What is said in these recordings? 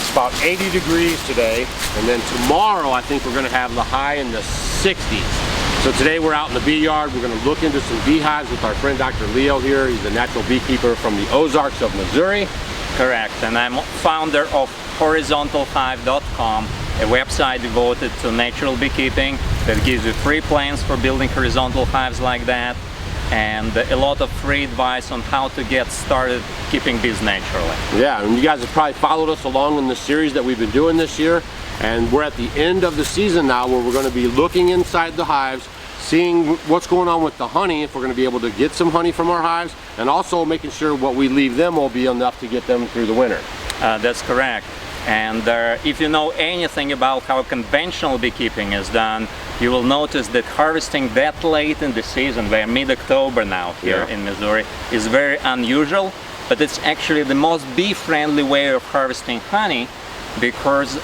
It's about 80 degrees today, and then tomorrow I think we're going to have the high in the 60s. So today we're out in the bee yard. We're going to look into some beehives with our friend Dr. Leo here. He's a natural beekeeper from the Ozarks of Missouri. Correct, and I'm founder of HorizontalHive.com, a website devoted to natural beekeeping that gives you free plans for building horizontal hives like that, and a lot of free advice on how to get started keeping bees naturally. Yeah, and you guys have probably followed us along in the series that we've been doing this year, and we're at the end of the season now where we're going to be looking inside the hives, seeing what's going on with the honey, if we're going to be able to get some honey from our hives, and also making sure what we leave them will be enough to get them through the winter. That's correct. And if you know anything about how conventional beekeeping is done, you will notice that harvesting that late in the season, we're mid-October now here in Missouri, is very unusual, but it's actually the most bee-friendly way of harvesting honey, because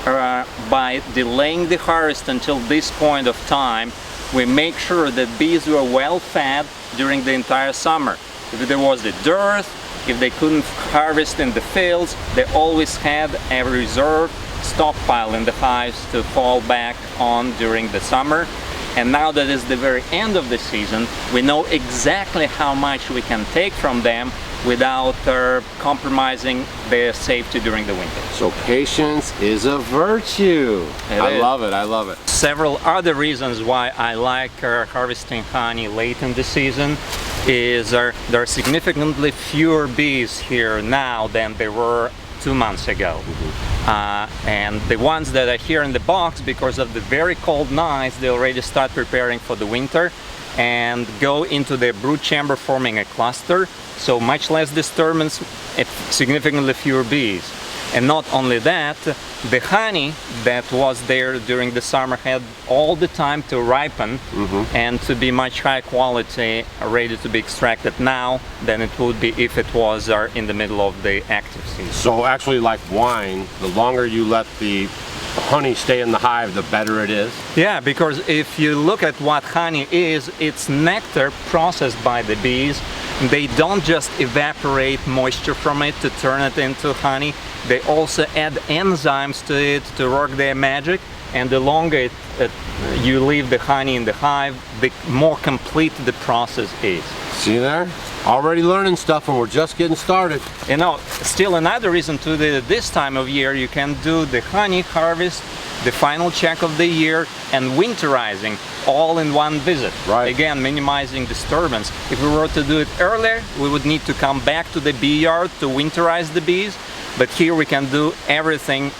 by delaying the harvest until this point of time, we make sure that bees were well fed during the entire summer. If there was a dearth, if they couldn't harvest in the fields, they always had a reserve stockpile in the hives to fall back on during the summer. And now that it's the very end of the season, we know exactly how much we can take from them without compromising their safety during the winter. So patience is a virtue. I love it, I love it. Several other reasons why I like harvesting honey late in the season is there are significantly fewer bees here now than there were 2 months ago. And the ones that are here in the box, because of the very cold nights, they already start preparing for the winter and go into the brood chamber forming a cluster, so much less disturbance, significantly fewer bees. And not only that, the honey that was there during the summer had all the time to ripen and to be much higher quality, ready to be extracted now than it would be if it was in the middle of the active season. So actually, like wine, the longer you let the honey stay in the hive, the better it is? Yeah, because if you look at what honey is, it's nectar processed by the bees. They don't just evaporate moisture from it to turn it into honey. They also add enzymes to it to work their magic, and the longer you leave the honey in the hive, the more complete the process is. See there? Already learning stuff, and we're just getting started. You know, still another reason to this time of year, you can do the honey harvest, the final check of the year, and winterizing all in one visit. Right. Again, minimizing disturbance. If we were to do it earlier, we would need to come back to the bee yard to winterize the bees, but here we can do everything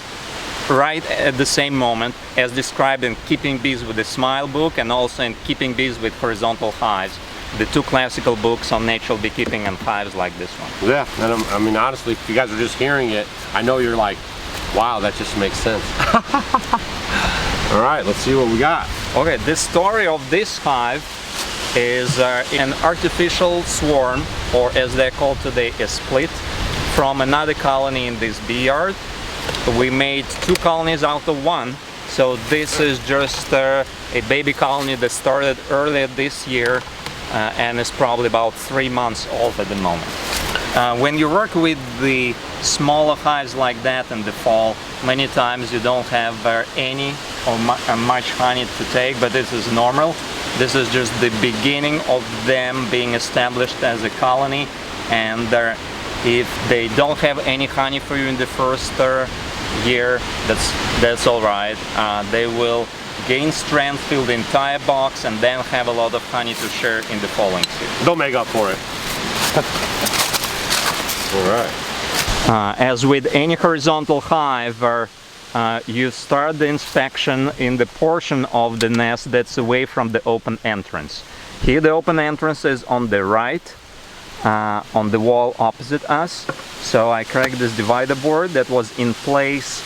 right at the same moment, as described in Keeping Bees with a Smile book, and also in Keeping Bees with Horizontal Hives, the two classical books on natural beekeeping and hives like this one. Yeah, and I mean, honestly, if you guys are just hearing it, I know you're like, wow, that just makes sense. All right, let's see what we got. Okay, the story of this hive is an artificial swarm, or as they're called today, a split, from another colony in this bee yard. We made 2 colonies out of 1, so this is just a baby colony that started earlier this year and is probably about 3 months old at the moment. When you work with the smaller hives like that in the fall, many times you don't have any or much honey to take, but this is normal. This is just the beginning of them being established as a colony, and if they don't have any honey for you in the first year, that's all right. They will gain strength, fill the entire box, and then have a lot of honey to share in the following season. They'll make up for it. All right. As with any horizontal hive, you start the inspection in the portion of the nest that's away from the open entrance. Here the open entrance is on the right, on the wall opposite us. So I cracked this divider board that was in place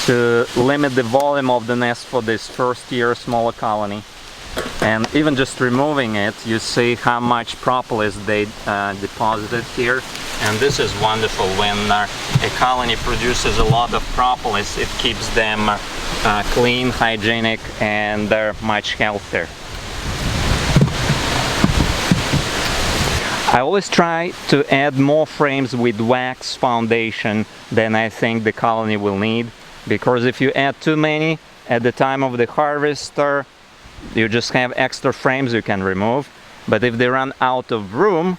to limit the volume of the nest for this first year smaller colony. And even just removing it, you see how much propolis they deposited here. And this is wonderful. When a colony produces a lot of propolis, it keeps them clean, hygienic, and they're much healthier. I always try to add more frames with wax foundation than I think the colony will need, because if you add too many at the time of the harvest, you just have extra frames you can remove. But if they run out of room,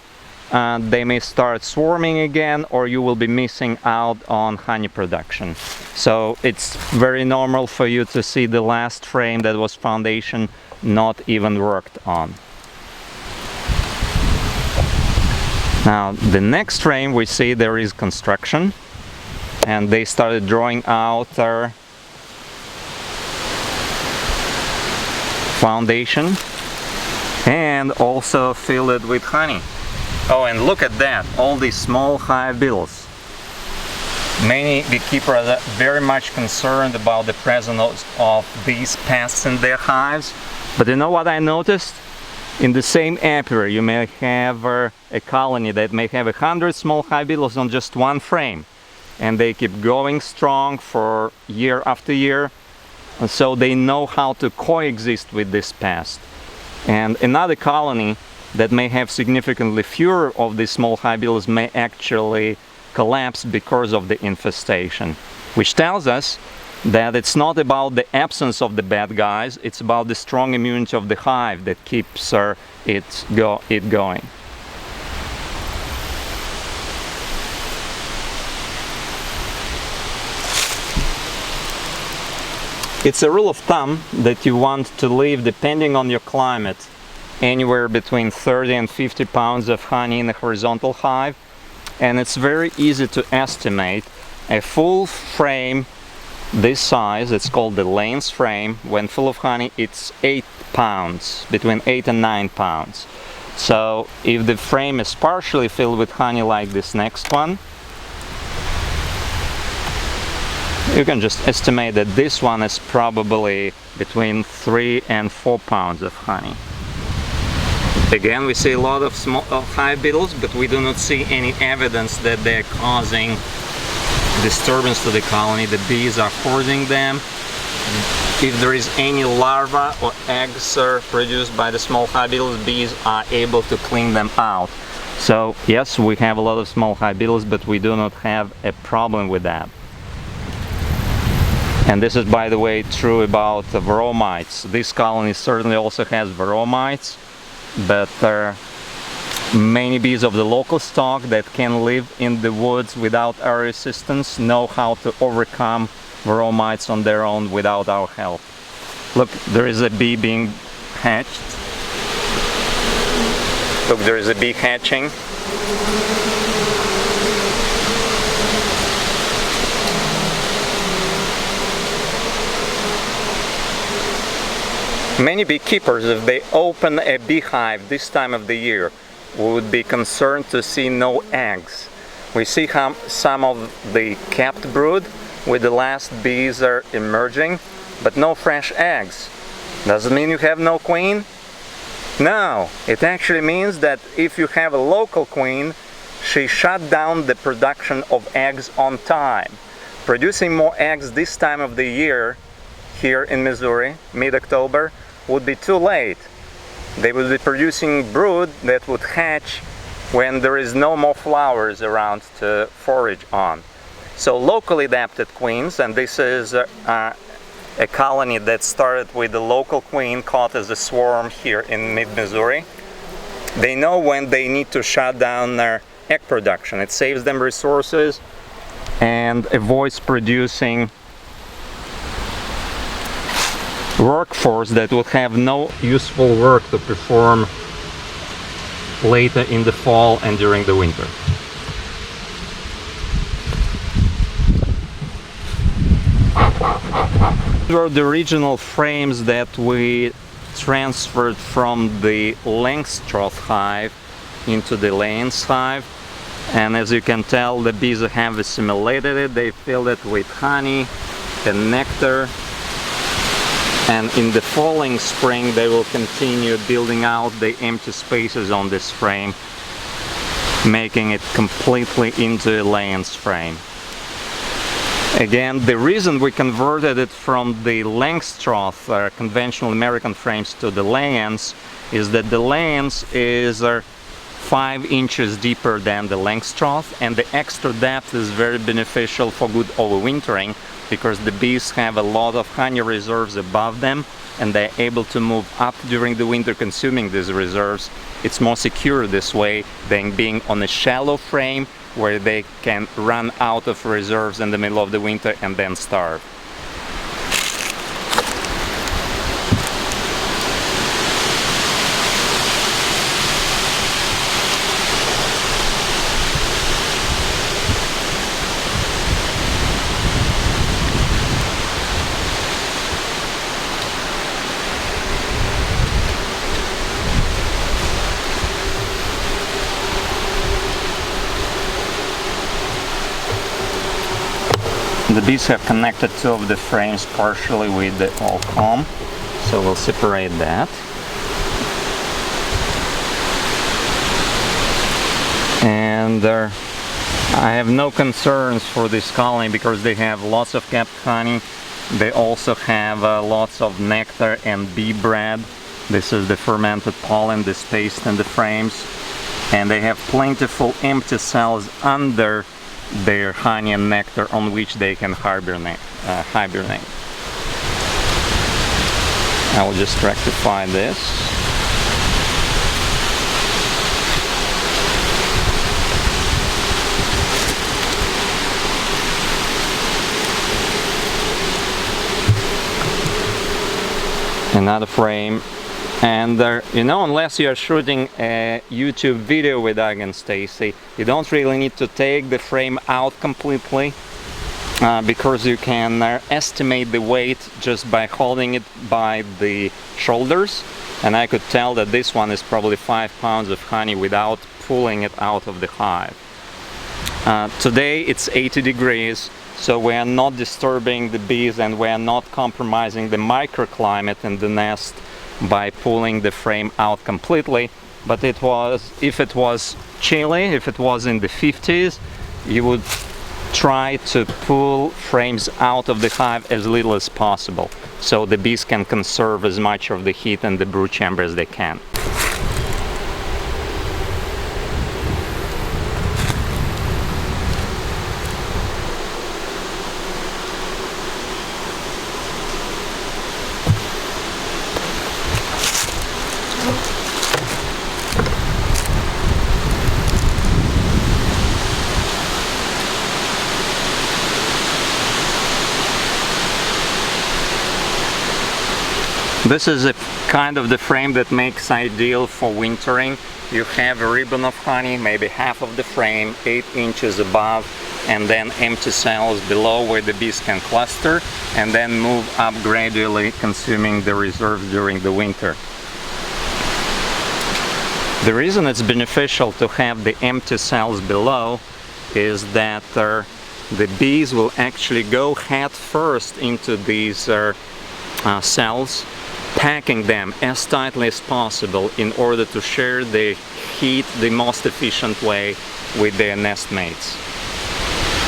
they may start swarming again, or you will be missing out on honey production. So it's very normal for you to see the last frame that was foundation not even worked on. Now the next frame we see there is construction, and they started drawing out their foundation and also fill it with honey. Oh, and look at that, all these small hive beetles. Many beekeepers are very much concerned about the presence of these pests in their hives. But you know what I noticed? In the same apiary you may have a colony that may have 100 small hive beetles on just one frame. And they keep going strong for year after year. And so they know how to coexist with this pest. And another colony that may have significantly fewer of these small hive beetles may actually collapse because of the infestation, which tells us that it's not about the absence of the bad guys, it's about the strong immunity of the hive that keeps it going. It's a rule of thumb that you want to leave, depending on your climate, anywhere between 30 and 50 pounds of honey in a horizontal hive. And it's very easy to estimate. A full frame this size, it's called the Lane's frame, when full of honey it's 8 pounds, between 8 and 9 pounds. So if the frame is partially filled with honey like this next one, you can just estimate that this one is probably between 3 and 4 pounds of honey. Again, we see a lot of small hive beetles, but we do not see any evidence that they're causing disturbance to the colony. The bees are hoarding them. If there is any larva or eggs produced by the small hive beetles, bees are able to clean them out. So yes, we have a lot of small hive beetles, but we do not have a problem with that. And this is, by the way, true about varroa mites. This colony certainly also has varroa mites, but many bees of the local stock that can live in the woods without our assistance know how to overcome varroa mites on their own without our help. Look, there is a bee being hatched. Look, there is a bee hatching. Many beekeepers, if they open a beehive this time of the year, would be concerned to see no eggs. We see some of the capped brood with the last bees are emerging, but no fresh eggs. Does it mean you have no queen? No, it actually means that if you have a local queen, she shut down the production of eggs on time. Producing more eggs this time of the year here in Missouri, mid-October, would be too late. They would be producing brood that would hatch when there is no more flowers around to forage on. So locally adapted queens, and this is a colony that started with the local queen caught as a swarm here in mid-Missouri. They know when they need to shut down their egg production. It saves them resources and avoids producing workforce that would have no useful work to perform later in the fall and during the winter. These were the original frames that we transferred from the Langstroth hive into the Lane's hive, and as you can tell, the bees have assimilated it. They filled it with honey and nectar. And in the following spring they will continue building out the empty spaces on this frame, making it completely into a Lane's frame. Again, the reason we converted it from the Langstroth conventional American frames to the Lane's is that the Lane's is 5 inches deeper than the Langstroth, and the extra depth is very beneficial for good overwintering because the bees have a lot of honey reserves above them and they're able to move up during the winter consuming these reserves. It's more secure this way than being on a shallow frame where they can run out of reserves in the middle of the winter and then starve. The bees have connected 2 of the frames partially with the all comb, so we'll separate that. And I have no concerns for this colony because they have lots of kept honey. They also have lots of nectar and bee bread. This is the fermented pollen, this paste in the frames. And they have plentiful empty cells under their honey and nectar on which they can hibernate. I will just rectify this. Another frame. And you know, unless you are shooting a YouTube video with Doug and Stacy, you don't really need to take the frame out completely because you can estimate the weight just by holding it by the shoulders. And I could tell that this one is probably 5 pounds of honey without pulling it out of the hive. Today it's 80 degrees, so we are not disturbing the bees and we are not compromising the microclimate in the nest by pulling the frame out completely. But if it was chilly, if it was in the 50s, you would try to pull frames out of the hive as little as possible so the bees can conserve as much of the heat in the brood chamber as they can. This is a kind of the frame that makes ideal for wintering. You have a ribbon of honey, maybe half of the frame, 8 inches above, and then empty cells below where the bees can cluster and then move up gradually, consuming the reserves during the winter. The reason it's beneficial to have the empty cells below is that the bees will actually go head first into these cells, packing them as tightly as possible in order to share the heat the most efficient way with their nest mates.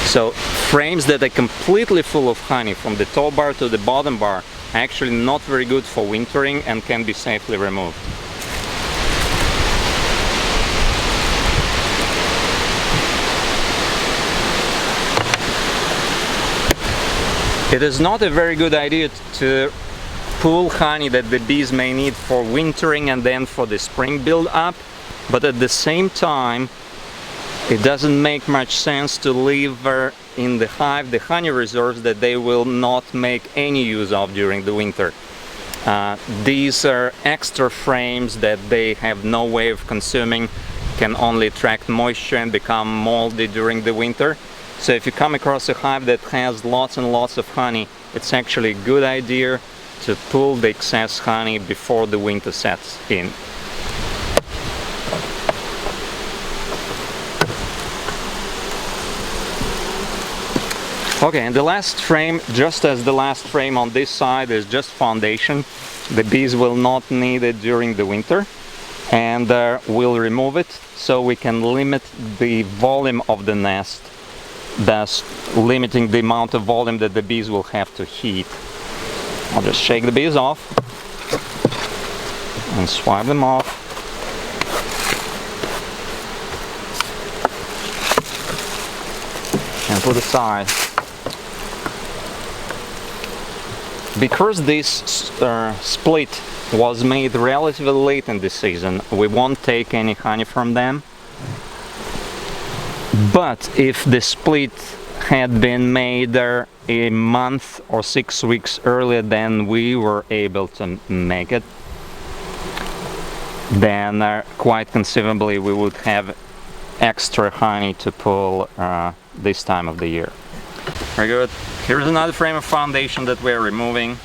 So frames that are completely full of honey from the top bar to the bottom bar are actually not very good for wintering and can be safely removed. It is not a very good idea to pull honey that the bees may need for wintering and then for the spring build up, but at the same time it doesn't make much sense to leave in the hive the honey reserves that they will not make any use of during the winter. These are extra frames that they have no way of consuming, can only attract moisture and become moldy during the winter. So if you come across a hive that has lots and lots of honey, it's actually a good idea to pull the excess honey before the winter sets in. Okay, and the last frame, just as the last frame on this side, is just foundation. The bees will not need it during the winter, and we'll remove it so we can limit the volume of the nest, thus limiting the amount of volume that the bees will have to heat. I'll just shake the bees off and swipe them off. put aside. Because this split was made relatively late in the season, we won't take any honey from them. But if the split had been made a month or 6 weeks earlier than we were able to make it, then quite conceivably we would have extra honey to pull this time of the year. Very good. Here's another frame of foundation that we're removing.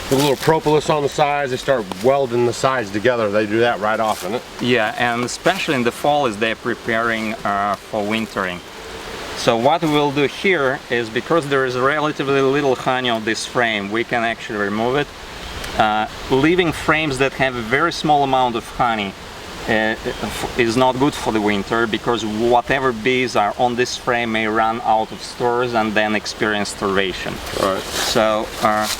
Put a little propolis on the sides, they start welding the sides together. They do that right off, isn't it? Yeah, and especially in the fall as they're preparing for wintering. So what we'll do here is, because there is relatively little honey on this frame, we can actually remove it. Leaving frames that have a very small amount of honey is not good for the winter, because whatever bees are on this frame may run out of stores and then experience starvation. Right. So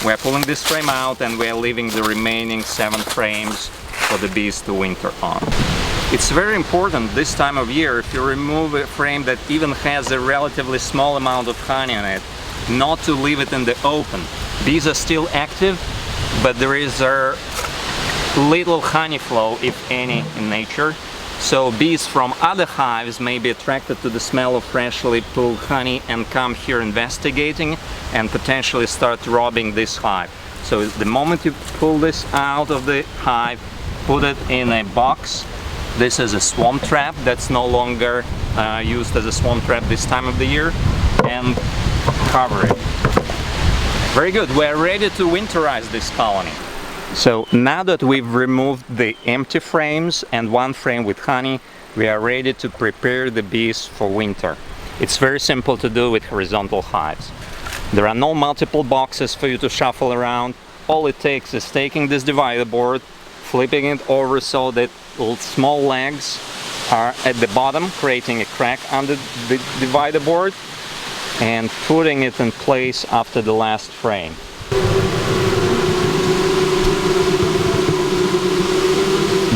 we're pulling this frame out and we're leaving the remaining 7 frames for the bees to winter on. It's very important this time of year, if you remove a frame that even has a relatively small amount of honey in it, not to leave it in the open. Bees are still active, but there is a little honey flow, if any, in nature. So bees from other hives may be attracted to the smell of freshly pulled honey and come here investigating and potentially start robbing this hive. So the moment you pull this out of the hive, put it in a box. This is a swarm trap that's no longer used as a swarm trap this time of the year, and cover it. Very good, we're ready to winterize this colony. So now that we've removed the empty frames and 1 frame with honey, we are ready to prepare the bees for winter. It's very simple to do with horizontal hives. There are no multiple boxes for you to shuffle around. All it takes is taking this divider board, flipping it over so that little small legs are at the bottom, creating a crack under the divider board, and putting it in place after the last frame.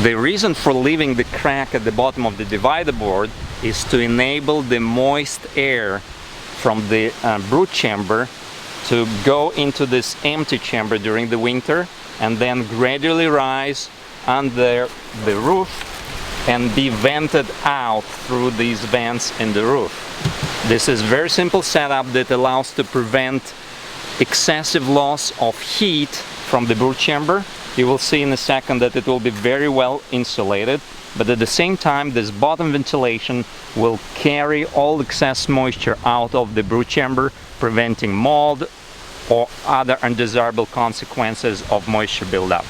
The reason for leaving the crack at the bottom of the divider board is to enable the moist air from the brood chamber to go into this empty chamber during the winter and then gradually rise under the roof and be vented out through these vents in the roof. This is a very simple setup that allows to prevent excessive loss of heat from the brood chamber. You will see in a second that it will be very well insulated, but at the same time this bottom ventilation will carry all excess moisture out of the brood chamber, preventing mold or other undesirable consequences of moisture buildup.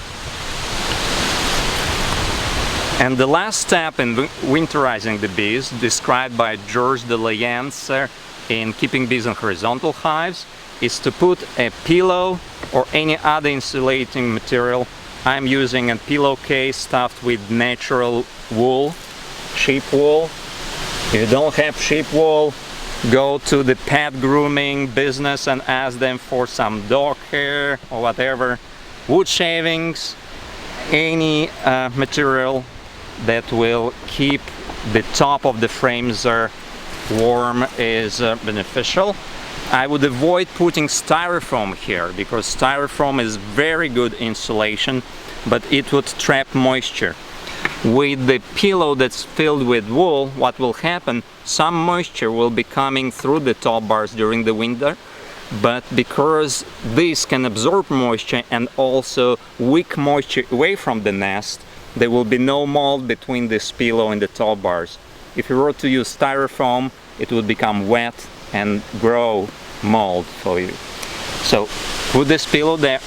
And the last step in winterizing the bees, described by George de Layens in Keeping Bees in Horizontal Hives, is to put a pillow or any other insulating material. I'm using a pillowcase stuffed with natural wool, sheep wool. If you don't have sheep wool, go to the pet grooming business and ask them for some dog hair or whatever. Wood shavings, any material that will keep the top of the frames warm is beneficial. I would avoid putting styrofoam here, because styrofoam is very good insulation, but it would trap moisture. With the pillow that's filled with wool, what will happen, some moisture will be coming through the top bars during the winter, but because these can absorb moisture and also wick moisture away from the nest, there will be no mold between this pillow and the top bars. If you were to use styrofoam, it would become wet and grow mold for you. So put this pillow there.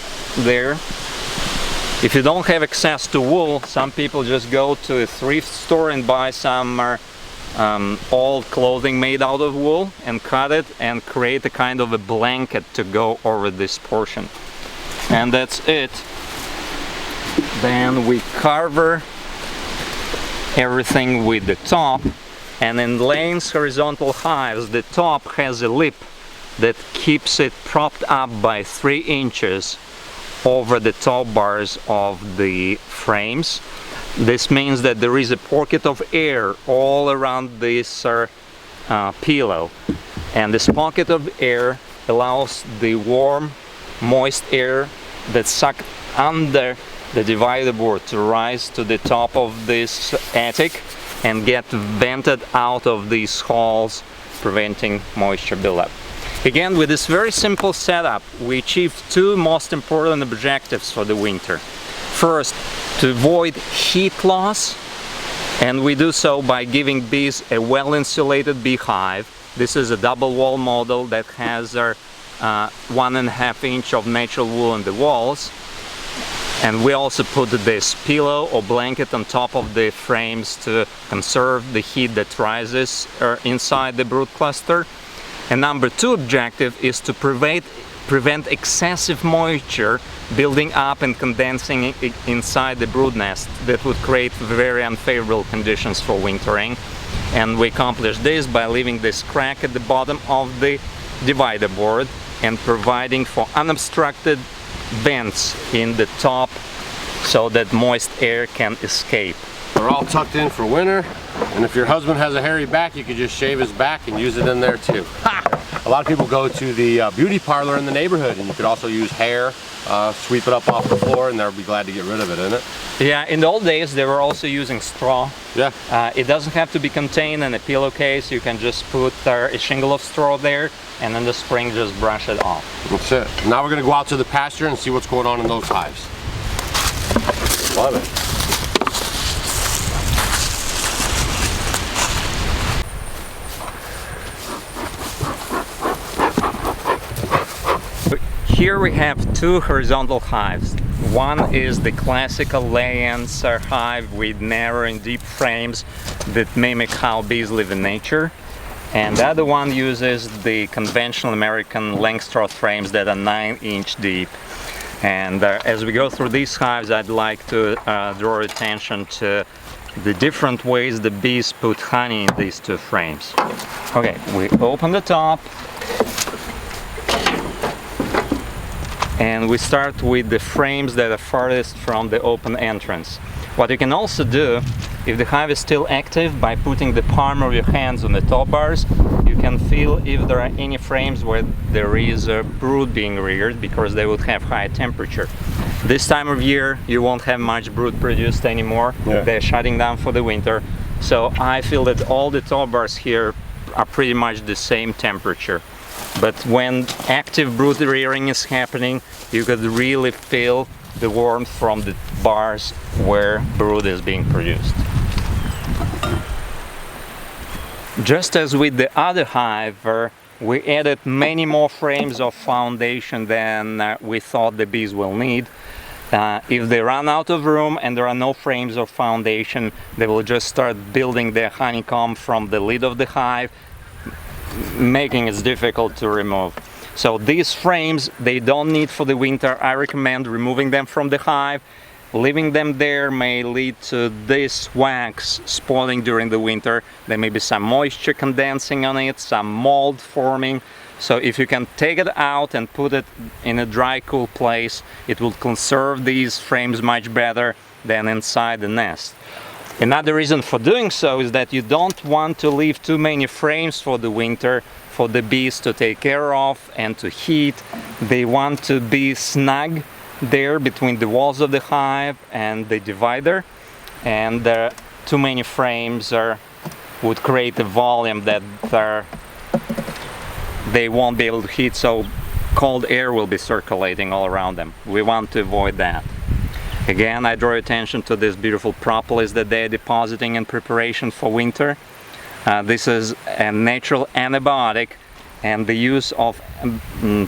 If you don't have access to wool, some people just go to a thrift store and buy some old clothing made out of wool and cut it and create a kind of a blanket to go over this portion. And that's it. Then we cover everything with the top, and in Lane's horizontal hives the top has a lip that keeps it propped up by 3 inches over the top bars of the frames. This means that there is a pocket of air all around this pillow, and this pocket of air allows the warm, moist air that's sucked under the divider board to rise to the top of this attic and get vented out of these holes, preventing moisture buildup. Again, with this very simple setup, we achieve two most important objectives for the winter. First, to avoid heat loss, and we do so by giving bees a well-insulated beehive. This is a double wall model that has 1.5 inch of natural wool on the walls, and we also put this pillow or blanket on top of the frames to conserve the heat that rises inside the brood cluster. And number two objective is to prevent excessive moisture building up and condensing inside the brood nest that would create very unfavorable conditions for wintering. And we accomplish this by leaving this crack at the bottom of the divider board and providing for unobstructed vents in the top so that moist air can escape. They're all tucked in for winter, and if your husband has a hairy back, you can just shave his back and use it in there too. A lot of people go to the beauty parlor in the neighborhood, and you could also use hair, sweep it up off the floor, and they'll be glad to get rid of it, isn't it? Yeah, in the old days they were also using straw. Yeah. It doesn't have to be contained in a pillowcase. You can just put a shingle of straw there, and in the spring just brush it off. That's it. Now we're going to go out to the pasture and see what's going on in those hives. Love it. Here we have two horizontal hives. One is the classical Layens hive with narrow and deep frames that mimic how bees live in nature. And the other one uses the conventional American Langstroth frames that are 9-inch deep. And as we go through these hives, I'd like to draw attention to the different ways the bees put honey in these two frames. Okay, we open the top. And we start with the frames that are farthest from the open entrance. What you can also do, if the hive is still active, by putting the palm of your hands on the top bars, you can feel if there are any frames where there is a brood being reared, because they would have high temperature. This time of year you won't have much brood produced anymore. Yeah. They're shutting down for the winter. So I feel that all the top bars here are pretty much the same temperature. But when active brood rearing is happening, you could really feel the warmth from the bars where brood is being produced. Just as with the other hive, we added many more frames of foundation than we thought the bees will need. If they run out of room and there are no frames of foundation, they will just start building their honeycomb from the lid of the hive, making it difficult to remove. So these frames, they don't need for the winter. I recommend removing them from the hive. Leaving them there may lead to this wax spoiling during the winter. There may be some moisture condensing on it, some mold forming. So if you can take it out and put it in a dry, cool place, it will conserve these frames much better than inside the nest. Another reason for doing so is that you don't want to leave too many frames for the winter for the bees to take care of and to heat. They want to be snug there between the walls of the hive and the divider, and too many frames would create a volume that they won't be able to heat, so cold air will be circulating all around them. We want to avoid that. Again, I draw attention to this beautiful propolis that they're depositing in preparation for winter. This is a natural antibiotic, and the use of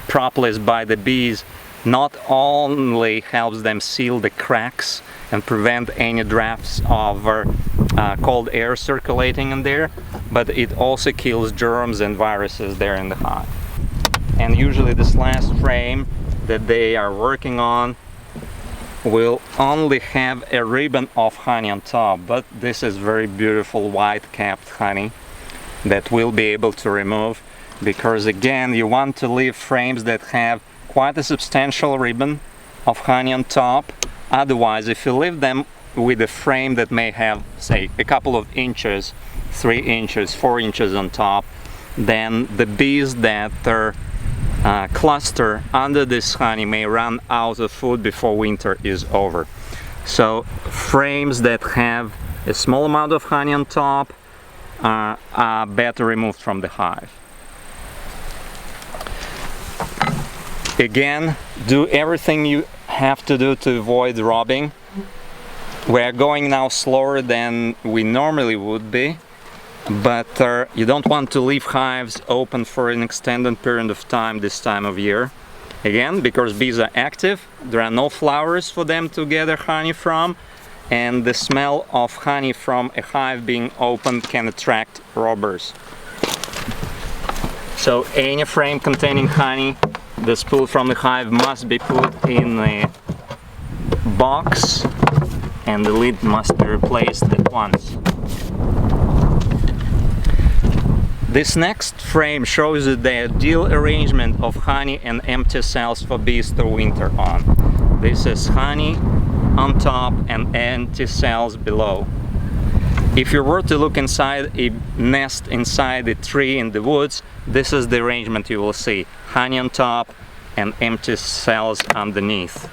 propolis by the bees not only helps them seal the cracks and prevent any drafts of cold air circulating in there, but it also kills germs and viruses there in the hive. And usually this last frame that they are working on will only have a ribbon of honey on top, but this is very beautiful white capped honey that we'll be able to remove, because again, you want to leave frames that have quite a substantial ribbon of honey on top. Otherwise, if you leave them with a frame that may have, say, a couple of inches 3 inches, 4 inches on top, then the bees that are cluster under this honey may run out of food before winter is over. So frames that have a small amount of honey on top are better removed from the hive. Again, do everything you have to do to avoid robbing. We are going now slower than we normally would be, but you don't want to leave hives open for an extended period of time this time of year. Again, because bees are active, there are no flowers for them to gather honey from, and the smell of honey from a hive being open can attract robbers. So any frame containing honey that's pulled from the hive must be put in a box, and the lid must be replaced at once. This next frame shows you the ideal arrangement of honey and empty cells for bees to winter on. This is honey on top and empty cells below. If you were to look inside a nest inside a tree in the woods, this is the arrangement you will see. Honey on top and empty cells underneath.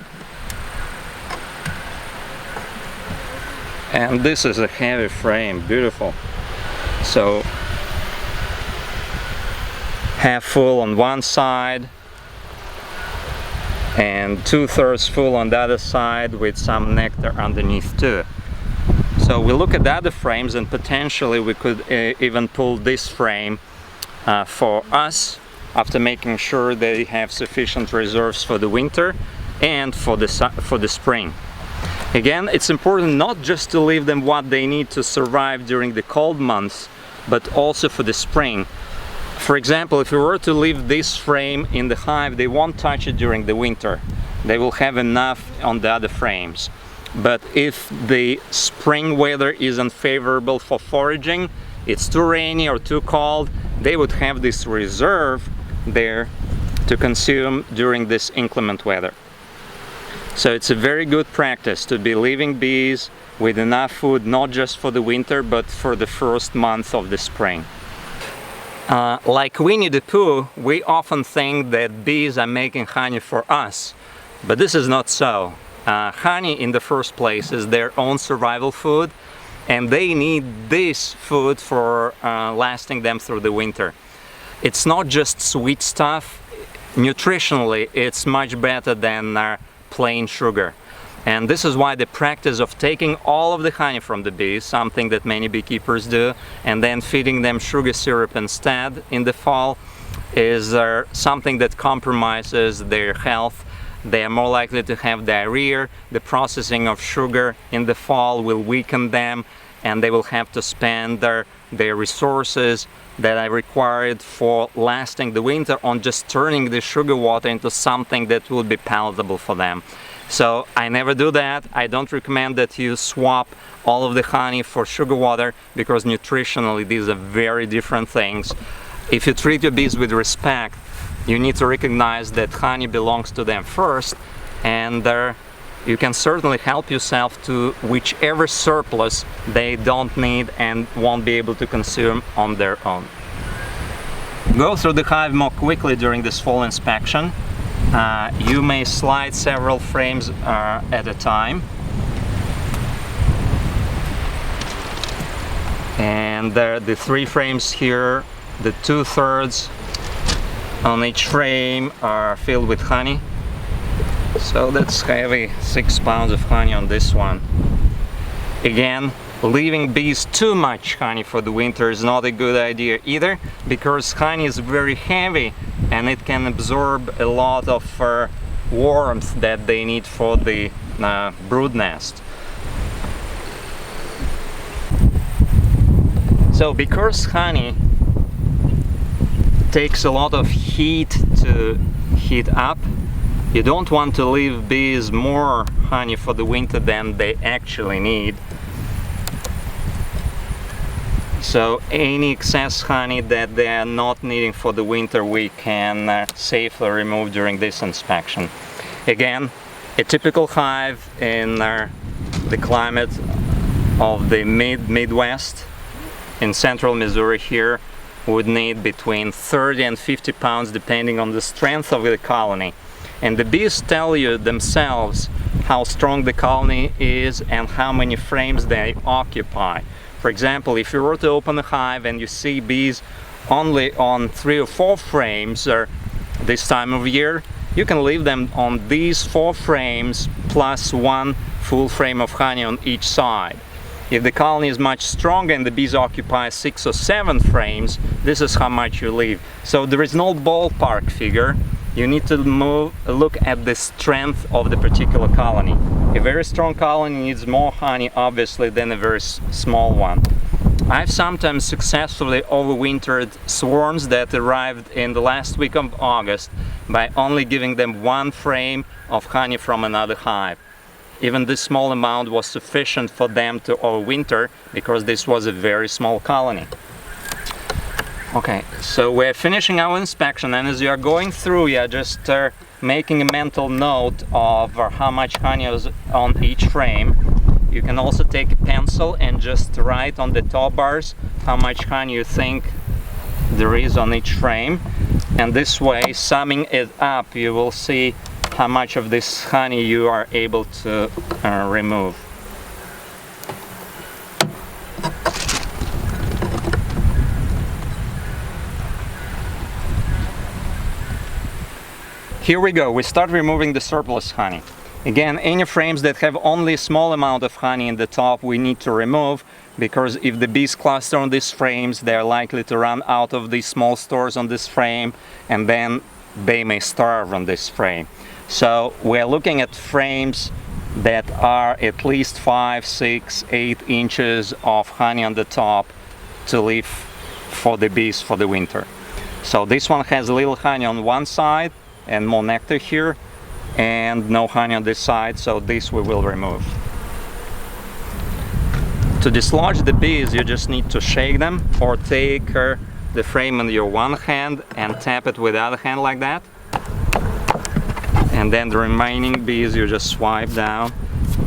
And this is a heavy frame, beautiful. So half full on one side and 2/3 full on the other side with some nectar underneath too. So we look at the other frames, and potentially we could even pull this frame for us after making sure they have sufficient reserves for the winter and for the spring. Again, it's important not just to leave them what they need to survive during the cold months, but also for the spring. For example, if we were to leave this frame in the hive, they won't touch it during the winter. They will have enough on the other frames. But if the spring weather is unfavorable for foraging, it's too rainy or too cold, they would have this reserve there to consume during this inclement weather. So it's a very good practice to be leaving bees with enough food, not just for the winter, but for the first month of the spring. Like Winnie the Pooh, we often think that bees are making honey for us, but this is not so. Honey in the first place is their own survival food, and they need this food for lasting them through the winter. It's not just sweet stuff. Nutritionally, it's much better than plain sugar. And this is why the practice of taking all of the honey from the bees, something that many beekeepers do, and then feeding them sugar syrup instead in the fall, is something that compromises their health. They are more likely to have diarrhea. The processing of sugar in the fall will weaken them, and they will have to spend their resources that are required for lasting the winter on just turning the sugar water into something that will be palatable for them. So I never do that. I don't recommend that you swap all of the honey for sugar water, because nutritionally these are very different things. If you treat your bees with respect, you need to recognize that honey belongs to them first, and you can certainly help yourself to whichever surplus they don't need and won't be able to consume on their own. Go through the hive more quickly during this fall inspection. You may slide several frames at a time. And the 3 frames here, the 2/3 on each frame are filled with honey. So that's heavy, 6 pounds of honey on this one. Again, leaving bees too much honey for the winter is not a good idea either, because honey is very heavy and it can absorb a lot of warmth that they need for the brood nest. So because honey takes a lot of heat to heat up, you don't want to leave bees more honey for the winter than they actually need. So any excess honey that they are not needing for the winter, we can safely remove during this inspection. Again, a typical hive in the climate of the Midwest in central Missouri here would need between 30 and 50 pounds depending on the strength of the colony. And the bees tell you themselves how strong the colony is and how many frames they occupy. For example, if you were to open a hive and you see bees only on 3 or 4 frames this time of year, you can leave them on these 4 frames plus 1 full frame of honey on each side. If the colony is much stronger and the bees occupy 6 or 7 frames, this is how much you leave. So there is no ballpark figure. You need to look at the strength of the particular colony. A very strong colony needs more honey, obviously, than a very small one. I've sometimes successfully overwintered swarms that arrived in the last week of August by only giving them 1 frame of honey from another hive. Even this small amount was sufficient for them to overwinter because this was a very small colony. Okay, so we're finishing our inspection, and as you are going through, you're just making a mental note of how much honey is on each frame. You can also take a pencil and just write on the top bars how much honey you think there is on each frame. And this way, summing it up, you will see how much of this honey you are able to remove. Here we go, we start removing the surplus honey. Again, any frames that have only a small amount of honey in the top we need to remove, because if the bees cluster on these frames, they are likely to run out of these small stores on this frame, and then they may starve on this frame. So we're looking at frames that are at least 5, 6, 8 inches of honey on the top to leave for the bees for the winter. So this one has a little honey on one side and more nectar here, and no honey on this side, so this we will remove. To dislodge the bees, you just need to shake them or take the frame in your one hand and tap it with the other hand like that. And then the remaining bees you just swipe down,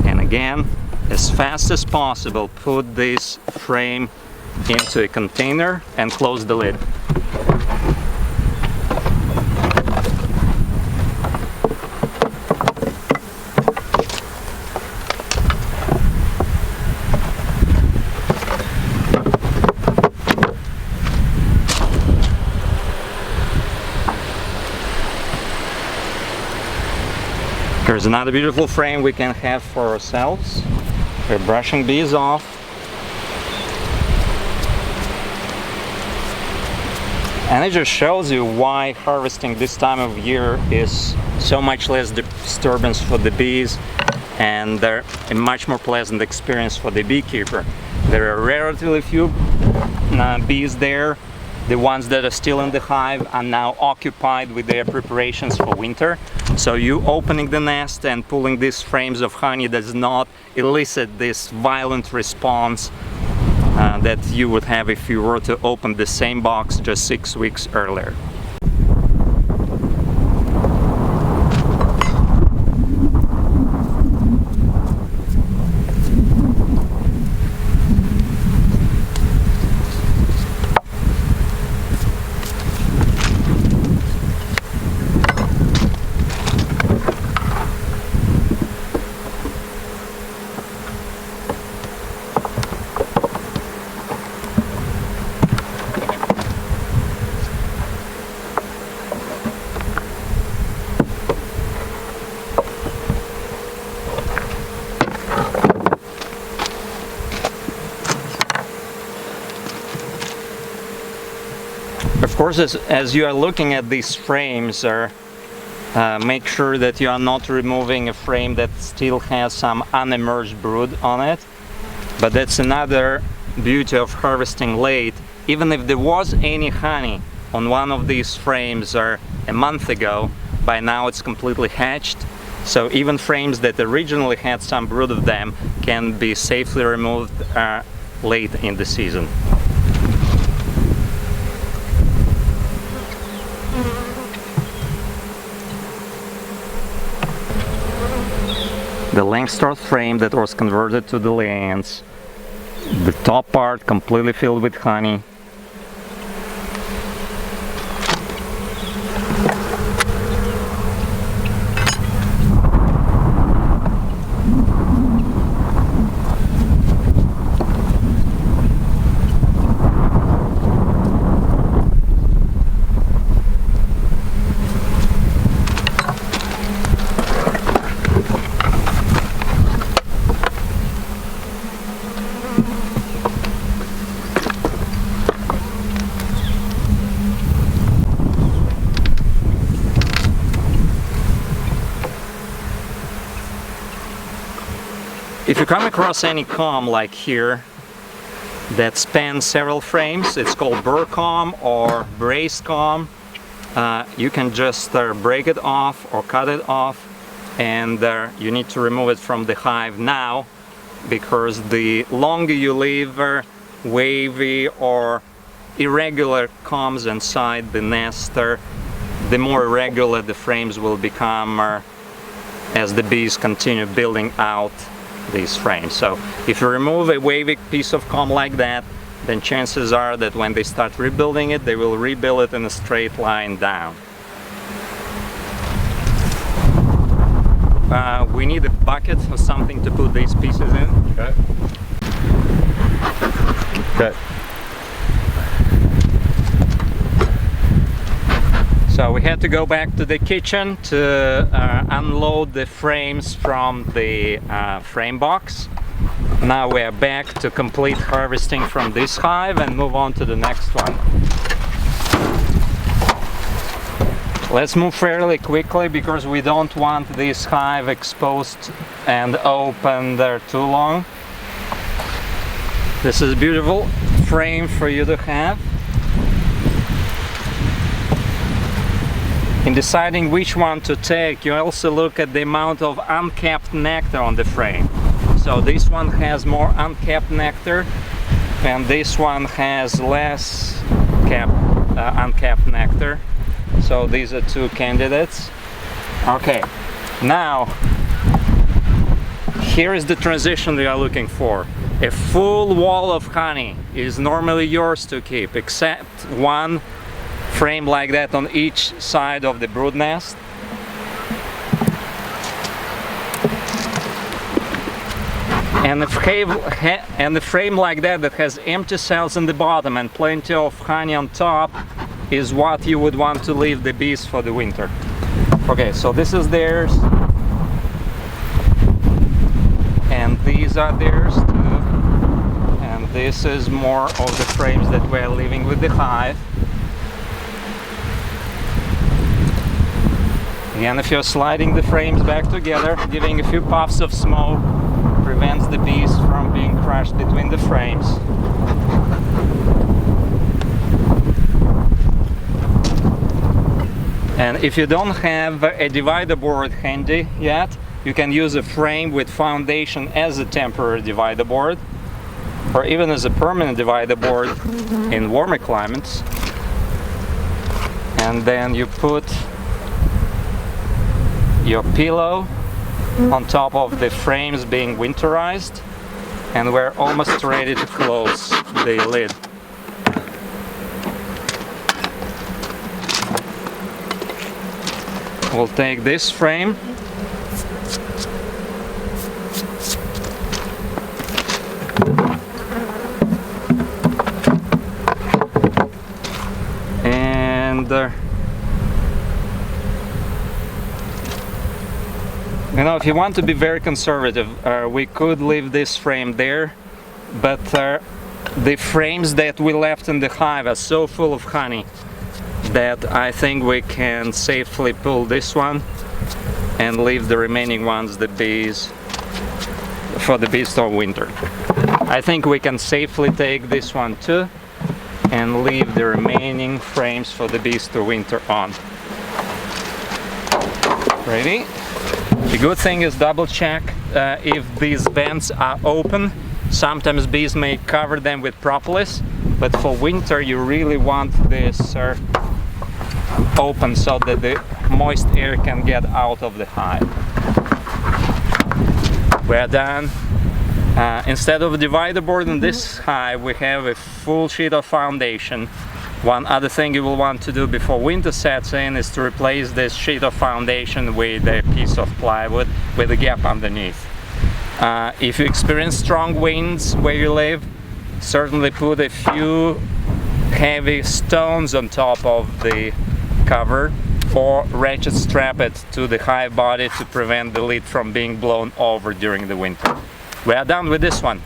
and again, as fast as possible, put this frame into a container and close the lid. Here's another beautiful frame we can have for ourselves. We're brushing bees off. And it just shows you why harvesting this time of year is so much less disturbance for the bees, and they're a much more pleasant experience for the beekeeper. There are relatively few bees there. The ones that are still in the hive are now occupied with their preparations for winter. So you opening the nest and pulling these frames of honey does not elicit this violent response that you would have if you were to open the same box just 6 weeks earlier. Of course, as you are looking at these frames, make sure that you are not removing a frame that still has some unemerged brood on it. But that's another beauty of harvesting late. Even if there was any honey on one of these frames a month ago, by now it's completely hatched. So even frames that originally had some brood of them can be safely removed late in the season. The Langstroth frame that was converted to the Lions, The top part completely filled with honey. If you come across any comb like here that spans several frames, it's called burr comb or brace comb. You can just break it off or cut it off, and you need to remove it from the hive now, because the longer you leave wavy or irregular combs inside the nest, the more irregular the frames will become as the bees continue building out these frames. So if you remove a wavy piece of comb like that, then chances are that when they start rebuilding it, they will rebuild it in a straight line down. We need a bucket or something to put these pieces in. Okay. Okay. So we had to go back to the kitchen to unload the frames from the frame box. Now we are back to complete harvesting from this hive and move on to the next one. Let's move fairly quickly because we don't want this hive exposed and open there too long. This is a beautiful frame for you to have. In deciding which one to take, you also look at the amount of uncapped nectar on the frame. So this one has more uncapped nectar, and this one has less uncapped nectar. So these are two candidates. Okay, now here is the transition we are looking for. A full wall of honey is normally yours to keep, except one frame like that on each side of the brood nest. And a frame like that that has empty cells in the bottom and plenty of honey on top is what you would want to leave the bees for the winter. Okay, so this is theirs, and these are theirs too, and this is more of the frames that we're leaving with the hive. Again, if you're sliding the frames back together, giving a few puffs of smoke prevents the bees from being crushed between the frames. And if you don't have a divider board handy yet, you can use a frame with foundation as a temporary divider board, or even as a permanent divider board in warmer climates. And then you put your pillow on top of the frames being winterized, and we're almost ready to close the lid. We'll take this frame and you know, if you want to be very conservative, we could leave this frame there, but the frames that we left in the hive are so full of honey that I think we can safely pull this one and leave the remaining ones for the bees till winter. I think we can safely take this one too and leave the remaining frames for the bees to winter on. Ready? The good thing is double check if these vents are open. Sometimes bees may cover them with propolis, but for winter you really want this open so that the moist air can get out of the hive. We're done. Instead of a divider board in this hive, we have a full sheet of foundation. One other thing you will want to do before winter sets in is to replace this sheet of foundation with a piece of plywood with a gap underneath. If you experience strong winds where you live, certainly put a few heavy stones on top of the cover, or ratchet strap it to the hive body to prevent the lid from being blown over during the winter. We are done with this one.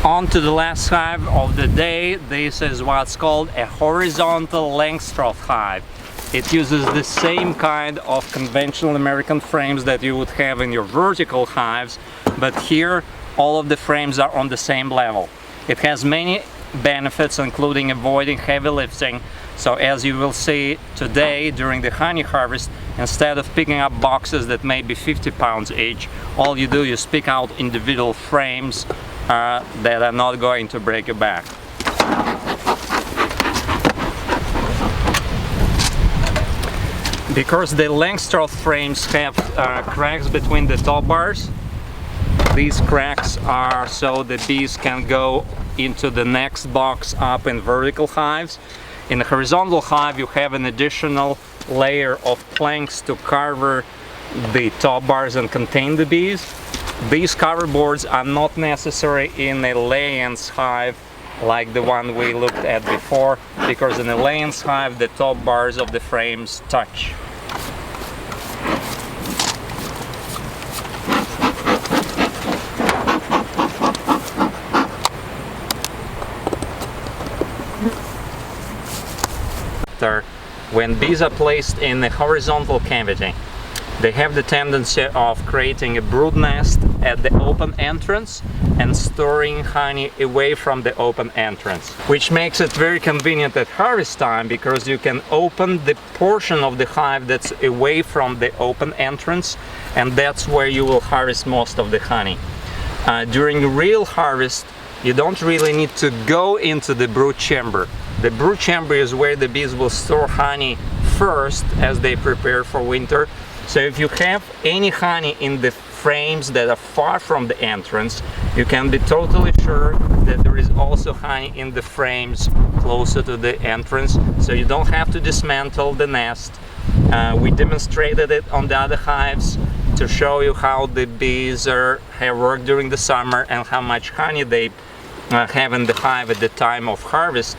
On to the last hive of the day. This is what's called a horizontal Langstroth hive. It uses the same kind of conventional American frames that you would have in your vertical hives, but here all of the frames are on the same level. It has many benefits, including avoiding heavy lifting. So as you will see today during the honey harvest, instead of picking up boxes that may be 50 pounds each, all you do is pick out individual frames that are not going to break your back. Because the Langstroth frames have cracks between the top bars, these cracks are so the bees can go into the next box up in vertical hives. In a horizontal hive you have an additional layer of planks to cover the top bars and contain the bees. These cover boards are not necessary in a lay-ins hive like the one we looked at before, because in a lay-ins hive the top bars of the frames touch. When bees are placed in a horizontal cavity, they have the tendency of creating a brood nest at the open entrance and storing honey away from the open entrance, which makes it very convenient at harvest time, because you can open the portion of the hive that's away from the open entrance, and that's where you will harvest most of the honey. During real harvest, you don't really need to go into the brood chamber. The brood chamber is where the bees will store honey first as they prepare for winter. So if you have any honey in the frames that are far from the entrance, you can be totally sure that there is also honey in the frames closer to the entrance, so you don't have to dismantle the nest. We demonstrated it on the other hives to show you how the bees have worked during the summer and how much honey they have in the hive at the time of harvest.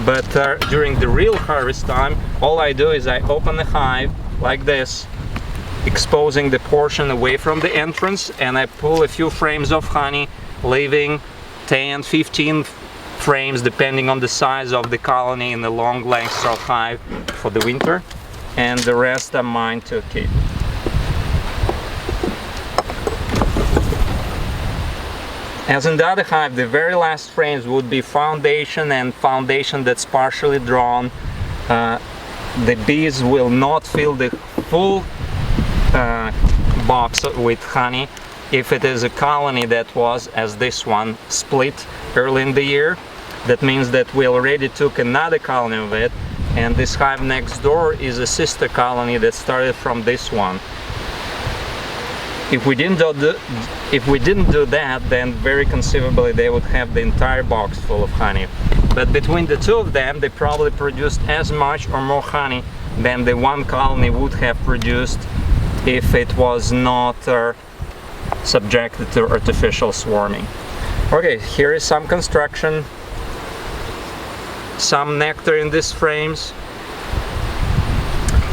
But during the real harvest time, all I do is I open the hive like this, exposing the portion away from the entrance, and I pull a few frames of honey, leaving 10, 15 frames depending on the size of the colony in the long Langstroth hive for the winter, and the rest are mine to keep. As in the other hive, the very last frames would be foundation, and foundation that's partially drawn. The bees will not fill the full box with honey if it is a colony that was, as this one, split early in the year. That means that we already took another colony of it, and this hive next door is a sister colony that started from this one. If we didn't do that, then very conceivably they would have the entire box full of honey. But between the two of them, they probably produced as much or more honey than the one colony would have produced if it was not subjected to artificial swarming. Okay, here is some construction, some nectar in these frames.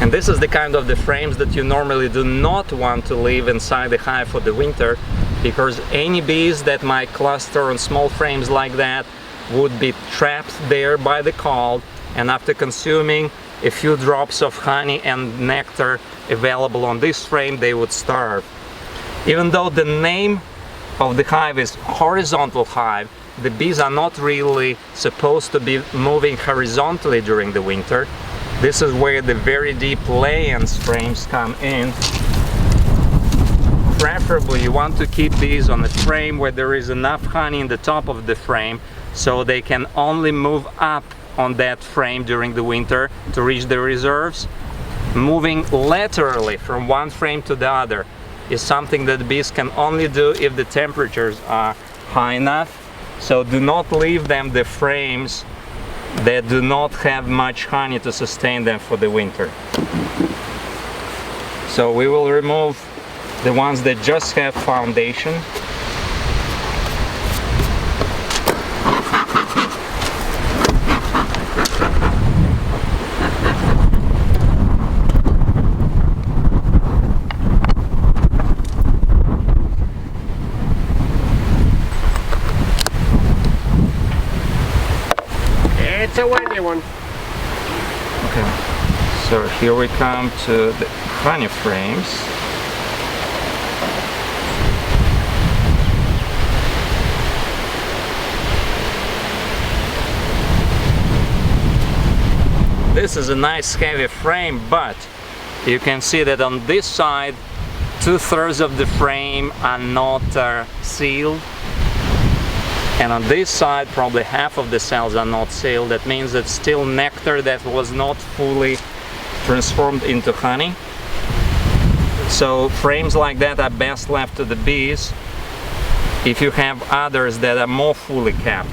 And this is the kind of the frames that you normally do not want to leave inside the hive for the winter, because any bees that might cluster on small frames like that would be trapped there by the cold, and after consuming a few drops of honey and nectar available on this frame, they would starve. Even though the name of the hive is horizontal hive, the bees are not really supposed to be moving horizontally during the winter. This is where the very deep lay-ins frames come in. Preferably you want to keep these on a frame where there is enough honey in the top of the frame, so they can only move up on that frame during the winter to reach the reserves. moving laterally from one frame to the other is something that bees can only do if the temperatures are high enough. So do not leave them the frames that do not have much honey to sustain them for the winter. So we will remove the ones that just have foundation. It's a windy one. Okay, so here we come to the honey frames. This is a nice heavy frame, but you can see that on this side 2/3 of the frame are not sealed, and on this side probably half of the cells are not sealed. That means that still nectar that was not fully transformed into honey. So frames like that are best left to the bees if you have others that are more fully capped.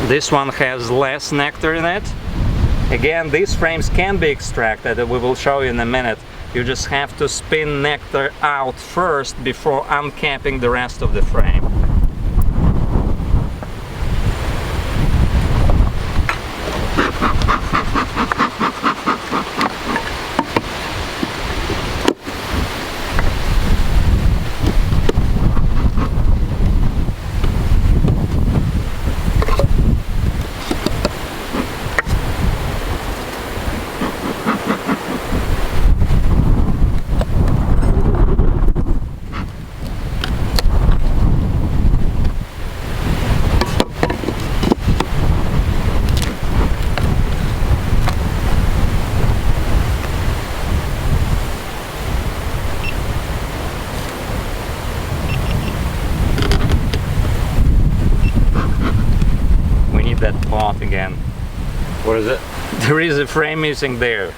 This one has less nectar in it. Again, these frames can be extracted, we will show you in a minute. You just have to spin nectar out first before uncapping the rest of the frame. That pot again. What is it? There is a frame missing there.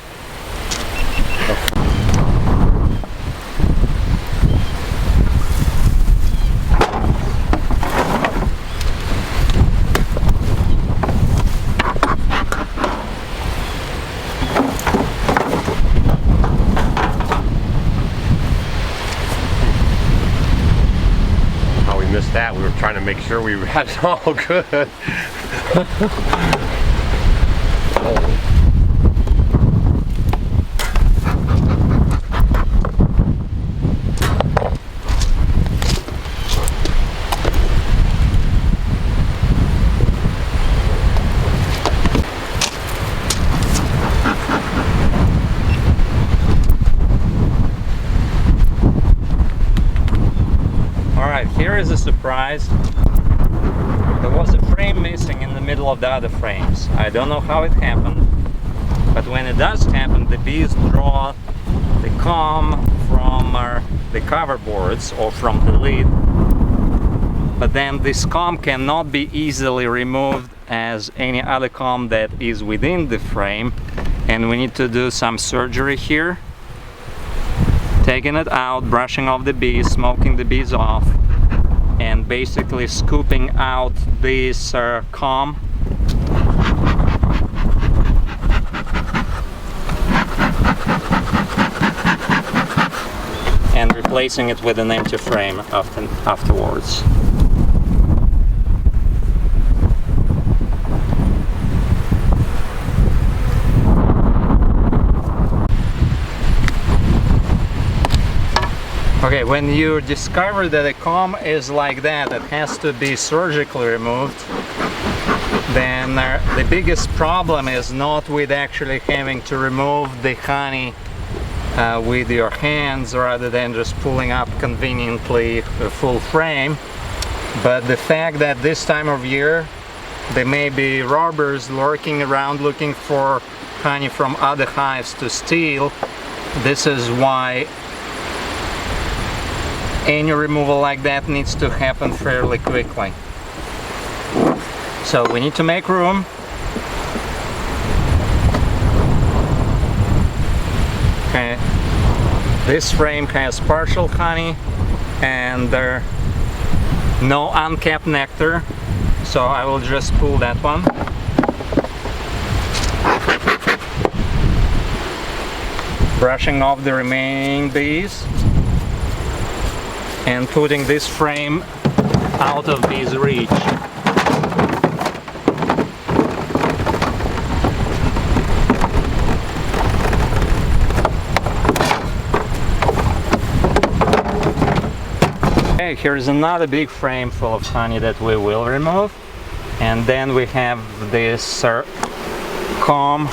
Oh, we missed that. We were trying to make sure we had it all good. Alright, here is a surprise. There was a frame missing in the middle of the other frames. I don't know how it happened, but when it does happen, the bees draw the comb from the cover boards or from the lid. But then this comb cannot be easily removed as any other comb that is within the frame, and we need to do some surgery here. Taking it out, brushing off the bees, smoking the bees off, and basically scooping out this comb. And replacing it with an empty frame afterwards. Okay, when you discover that a comb is like that, it has to be surgically removed, then the biggest problem is not with actually having to remove the honey with your hands rather than just pulling up conveniently a full frame, but the fact that this time of year there may be robbers lurking around looking for honey from other hives to steal. This is why any removal like that needs to happen fairly quickly. So we need to make room. Okay. This frame has partial honey and no uncapped nectar, so I will just pull that one. Brushing off the remaining bees and putting this frame out of bees' reach. Okay, here's another big frame full of honey that we will remove, and then we have this comb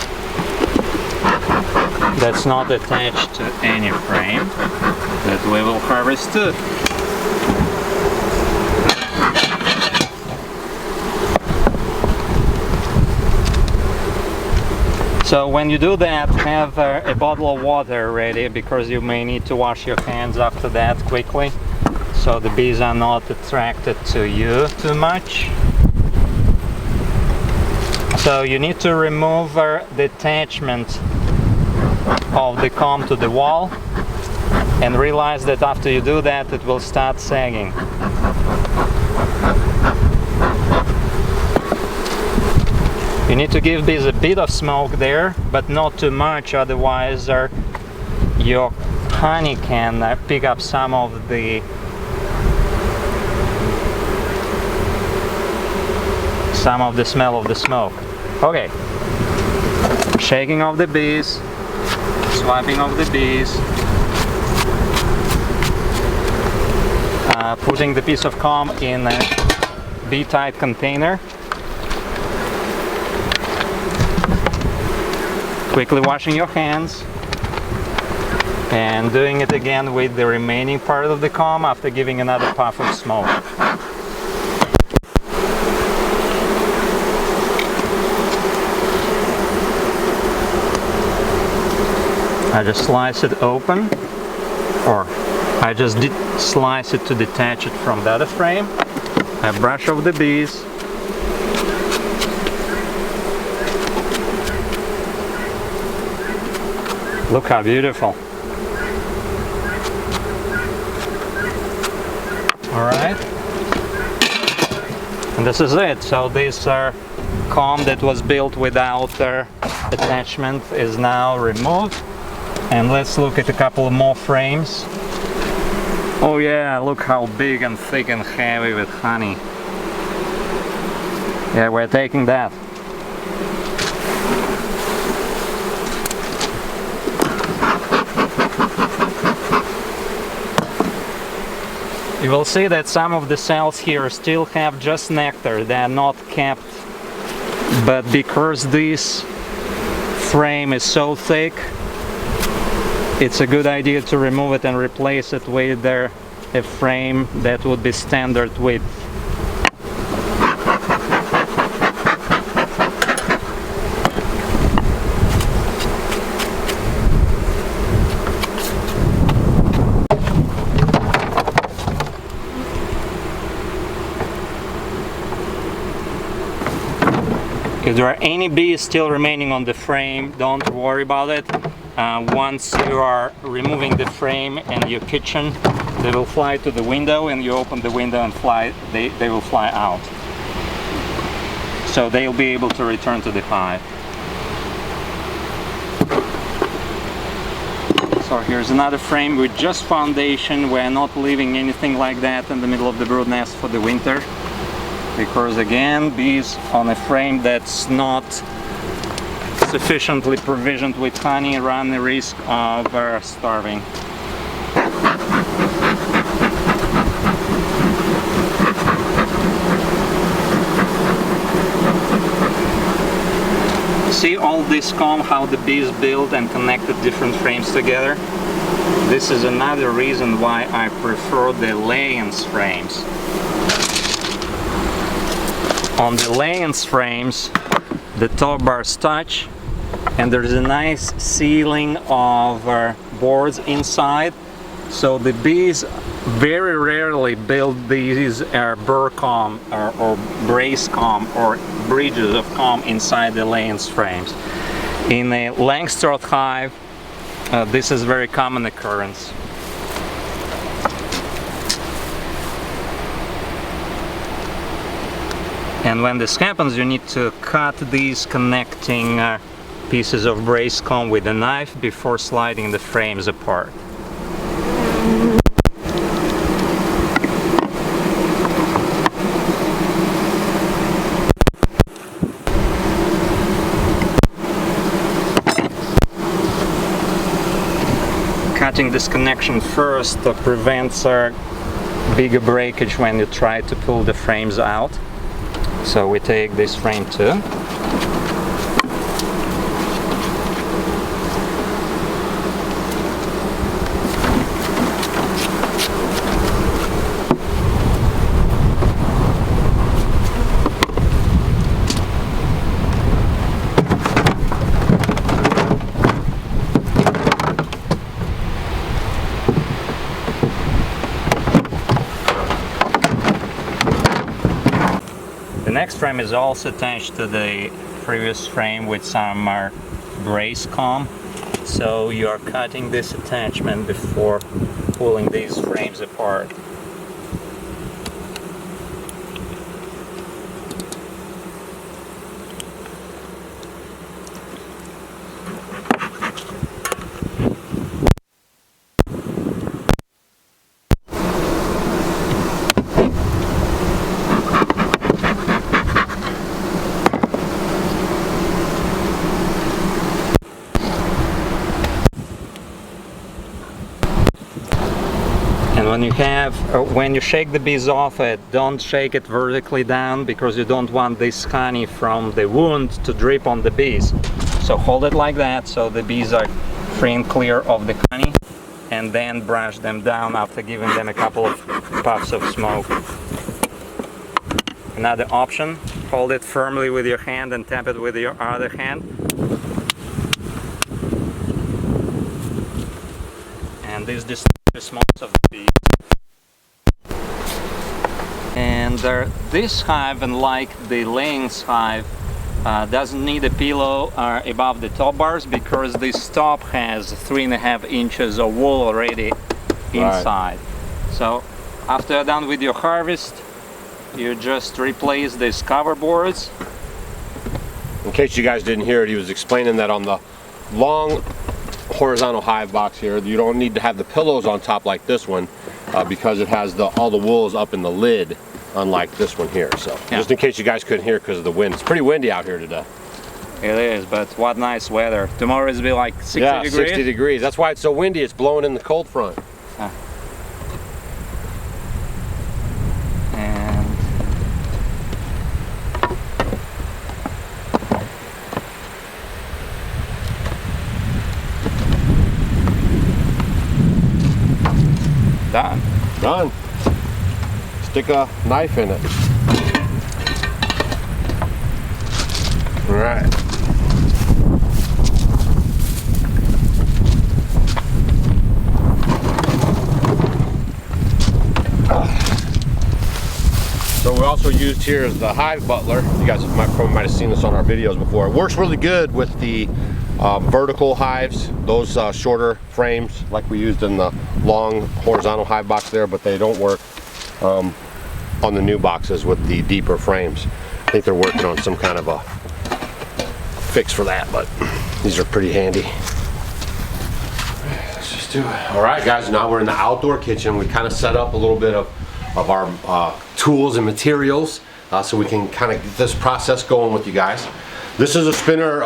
that's not attached to any frame that we will harvest too. So when you do that, have a bottle of water ready, because you may need to wash your hands after that quickly, so the bees are not attracted to you too much. So you need to remove the attachment of the comb to the wall, and realize that after you do that it will start sagging. You need to give bees a bit of smoke there, but not too much, otherwise your honey can pick up some of the smell of the smoke. Okay, shaking of the bees, swiping of the bees, putting the piece of comb in a bee-tight container, quickly washing your hands, and doing it again with the remaining part of the comb after giving another puff of smoke. I just slice it open, or I just slice it to detach it from the other frame. I brush off the bees. Look how beautiful. Alright. And this is it. So this comb that was built without attachment is now removed. And let's look at a couple more frames. Oh yeah, look how big and thick and heavy with honey. Yeah, we're taking that. You will see that some of the cells here still have just nectar, they are not capped. But because this frame is so thick, it's a good idea to remove it and replace it with a frame that would be standard width. If there are any bees still remaining on the frame, don't worry about it. Once you are removing the frame in your kitchen, they will fly to the window, and you open the window and fly. They will fly out. So they'll be able to return to the hive. So here's another frame with just foundation. We're not leaving anything like that in the middle of the brood nest for the winter, because again, bees on a frame that's not sufficiently provisioned with honey run the risk of starving. See all this comb, how the bees build and connected different frames together? This is another reason why I prefer the layance frames. On the layance frames, the top bars touch, and there's a nice ceiling of boards inside, so the bees very rarely build these burr comb or brace comb or bridges of comb inside the laying frames. In a Langstroth hive, this is very common occurrence. And when this happens, you need to cut these connecting pieces of brace comb with a knife before sliding the frames apart. Cutting this connection first prevents bigger breakage when you try to pull the frames out. So we take this frame too. The next frame is also attached to the previous frame with some brace comb. So you are cutting this attachment before pulling these frames apart. And when you shake the bees off it, don't shake it vertically down because you don't want this honey from the wound to drip on the bees. So hold it like that so the bees are free and clear of the honey, and then brush them down after giving them a couple of puffs of smoke. Another option, hold it firmly with your hand and tap it with your other hand. And this distributes most of the bees. And this hive, unlike the layings hive, doesn't need a pillow above the top bars because this top has 3.5 inches of wool already inside. Right. So after you're done with your harvest, you just replace these cover boards. In case you guys didn't hear it, he was explaining that on the long horizontal hive box here, you don't need to have the pillows on top like this one because it has all the wool is up in the lid, unlike this one here. So yeah. Just in case you guys couldn't hear because of the wind, it's pretty windy out here today. It is, but what nice weather. Tomorrow is be like 60 degrees. 60 degrees. That's why it's so windy. It's blowing in the cold front. And done. Done. Stick a knife in it. All right. So we also used here is the Hive Butler. You guys might have seen this on our videos before. It works really good with the vertical hives, those shorter frames like we used in the long horizontal hive box there, but they don't work on the new boxes with the deeper frames. I think they're working on some kind of a fix for that, but these are pretty handy. Let's just do it. All right, guys, now we're in the outdoor kitchen. We kind of set up a little bit of our tools and materials so we can kind of get this process going with you guys. This is a spinner.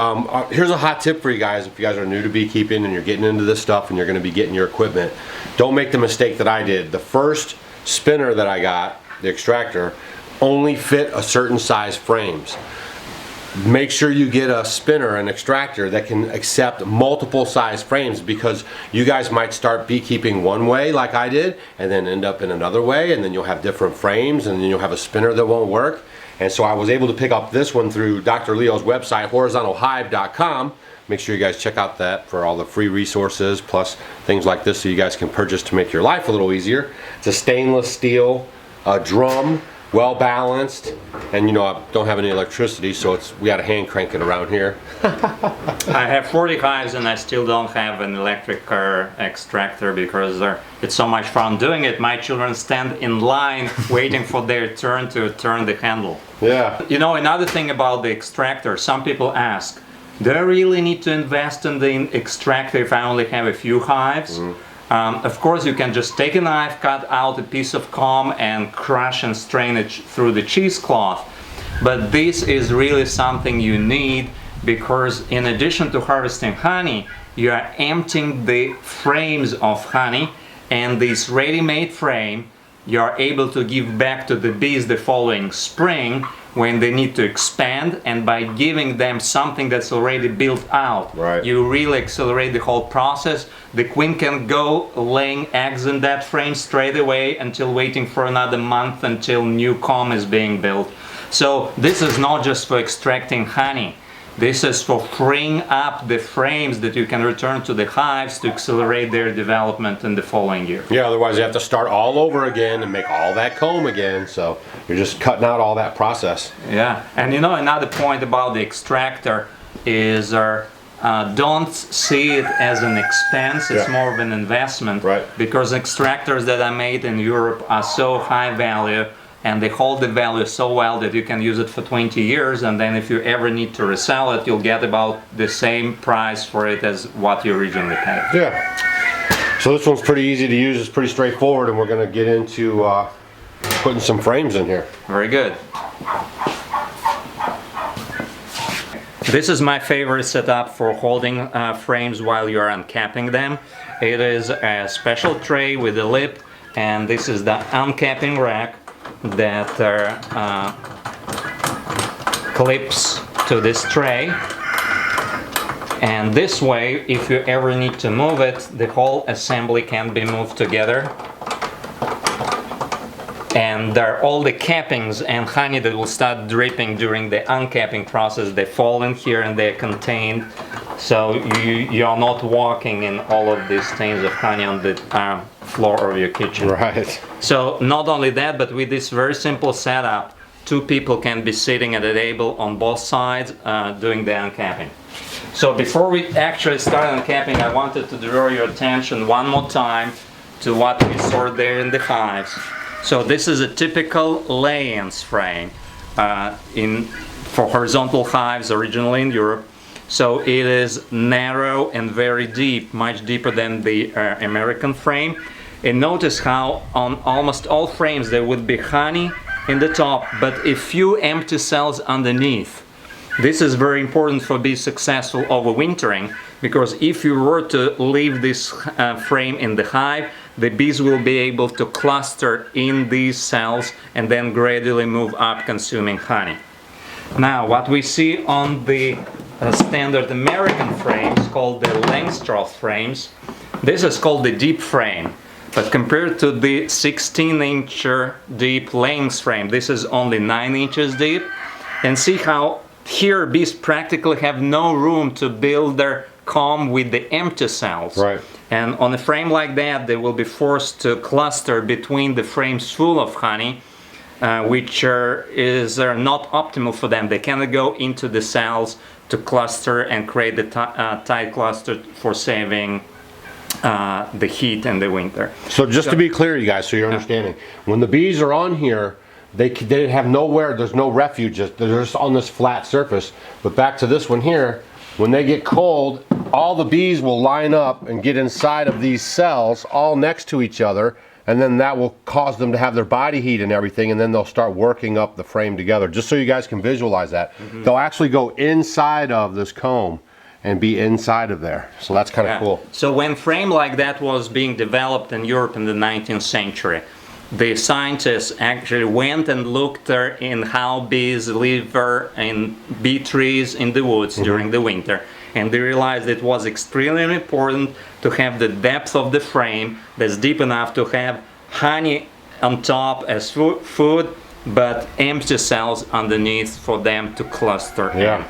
Here's a hot tip for you guys if you guys are new to beekeeping and you're getting into this stuff and you're going to be getting your equipment. Don't make the mistake that I did. The first spinner that I got, the extractor, only fit a certain size frames. Make sure you get a spinner, an extractor that can accept multiple size frames, because you guys might start beekeeping one way like I did and then end up in another way, and then you'll have different frames and then you'll have a spinner that won't work. And so I was able to pick up this one through Dr. Leo's website, horizontalhive.com. make sure you guys check out that for all the free resources, plus things like this so you guys can purchase to make your life a little easier. It's a stainless steel drum, well balanced, and you know, I don't have any electricity, so we got to hand crank it around here. I have 40 hives and I still don't have an electric extractor because it's so much fun doing it. My children stand in line waiting for their turn to turn the handle. Yeah. You know, another thing about the extractor, some people ask, do I really need to invest in the extractor if I only have a few hives? Of course, you can just take a knife, cut out a piece of comb and crush and strain it through the cheesecloth. But this is really something you need, because in addition to harvesting honey, you are emptying the frames of honey, and this ready-made frame you are able to give back to the bees the following spring when they need to expand, and by giving them something that's already built out, you really accelerate the whole process. The queen can go laying eggs in that frame straight away until waiting for another month until new comb is being built. So this is not just for extracting honey. This is for freeing up the frames that you can return to the hives to accelerate their development in the following year. Yeah, otherwise you have to start all over again and make all that comb again, so you're just cutting out all that process. Yeah, and you know, another point about the extractor is don't see it as an expense, it's more of an investment, because extractors that are made in Europe are so high value and they hold the value so well that you can use it for 20 years, and then if you ever need to resell it, you'll get about the same price for it as what you originally paid. Yeah. So this one's pretty easy to use, it's pretty straightforward, and we're going to get into putting some frames in here. Very good. This is my favorite setup for holding frames while you're uncapping them. It is a special tray with a lip, and this is the uncapping rack that clips to this tray, and this way, if you ever need to move it, the whole assembly can be moved together, and there are all the cappings and honey that will start dripping during the uncapping process. They fall in here and they're contained, so you're not walking in all of these stains of honey on the floor of your kitchen. Right. So not only that, but with this very simple setup, two people can be sitting at a table on both sides doing the uncapping. So before we actually start uncapping, I wanted to draw your attention one more time to what we saw there in the hives. So this is a typical lay-ins frame for horizontal hives originally in Europe. So it is narrow and very deep, much deeper than the American frame. And notice how on almost all frames there would be honey in the top, but a few empty cells underneath. This is very important for being successful overwintering, because if you were to leave this frame in the hive, the bees will be able to cluster in these cells and then gradually move up consuming honey. Now, what we see on the standard American frames, called the Langstroth frames, this is called the deep frame. But compared to the 16-inch deep Langs frame, this is only 9 inches deep. And see how here bees practically have no room to build their comb with the empty cells. Right. And on a frame like that, they will be forced to cluster between the frames full of honey, which is not optimal for them. They cannot go into the cells to cluster and create the tight cluster for saving the heat in the winter. So just to be clear, you guys, so you're understanding, when the bees are on here, they have nowhere, there's no refuge, they're just on this flat surface. But back to this one here, when they get cold, all the bees will line up and get inside of these cells all next to each other, and then that will cause them to have their body heat and everything, and then they'll start working up the frame together. Just so you guys can visualize that. They'll actually go inside of this comb and be inside of there. So that's kind of cool. So when frame like that was being developed in Europe in the 19th century, the scientists actually went and looked in how bees live in bee trees in the woods during the winter. And they realized it was extremely important to have the depth of the frame that's deep enough to have honey on top as food, but empty cells underneath for them to cluster in.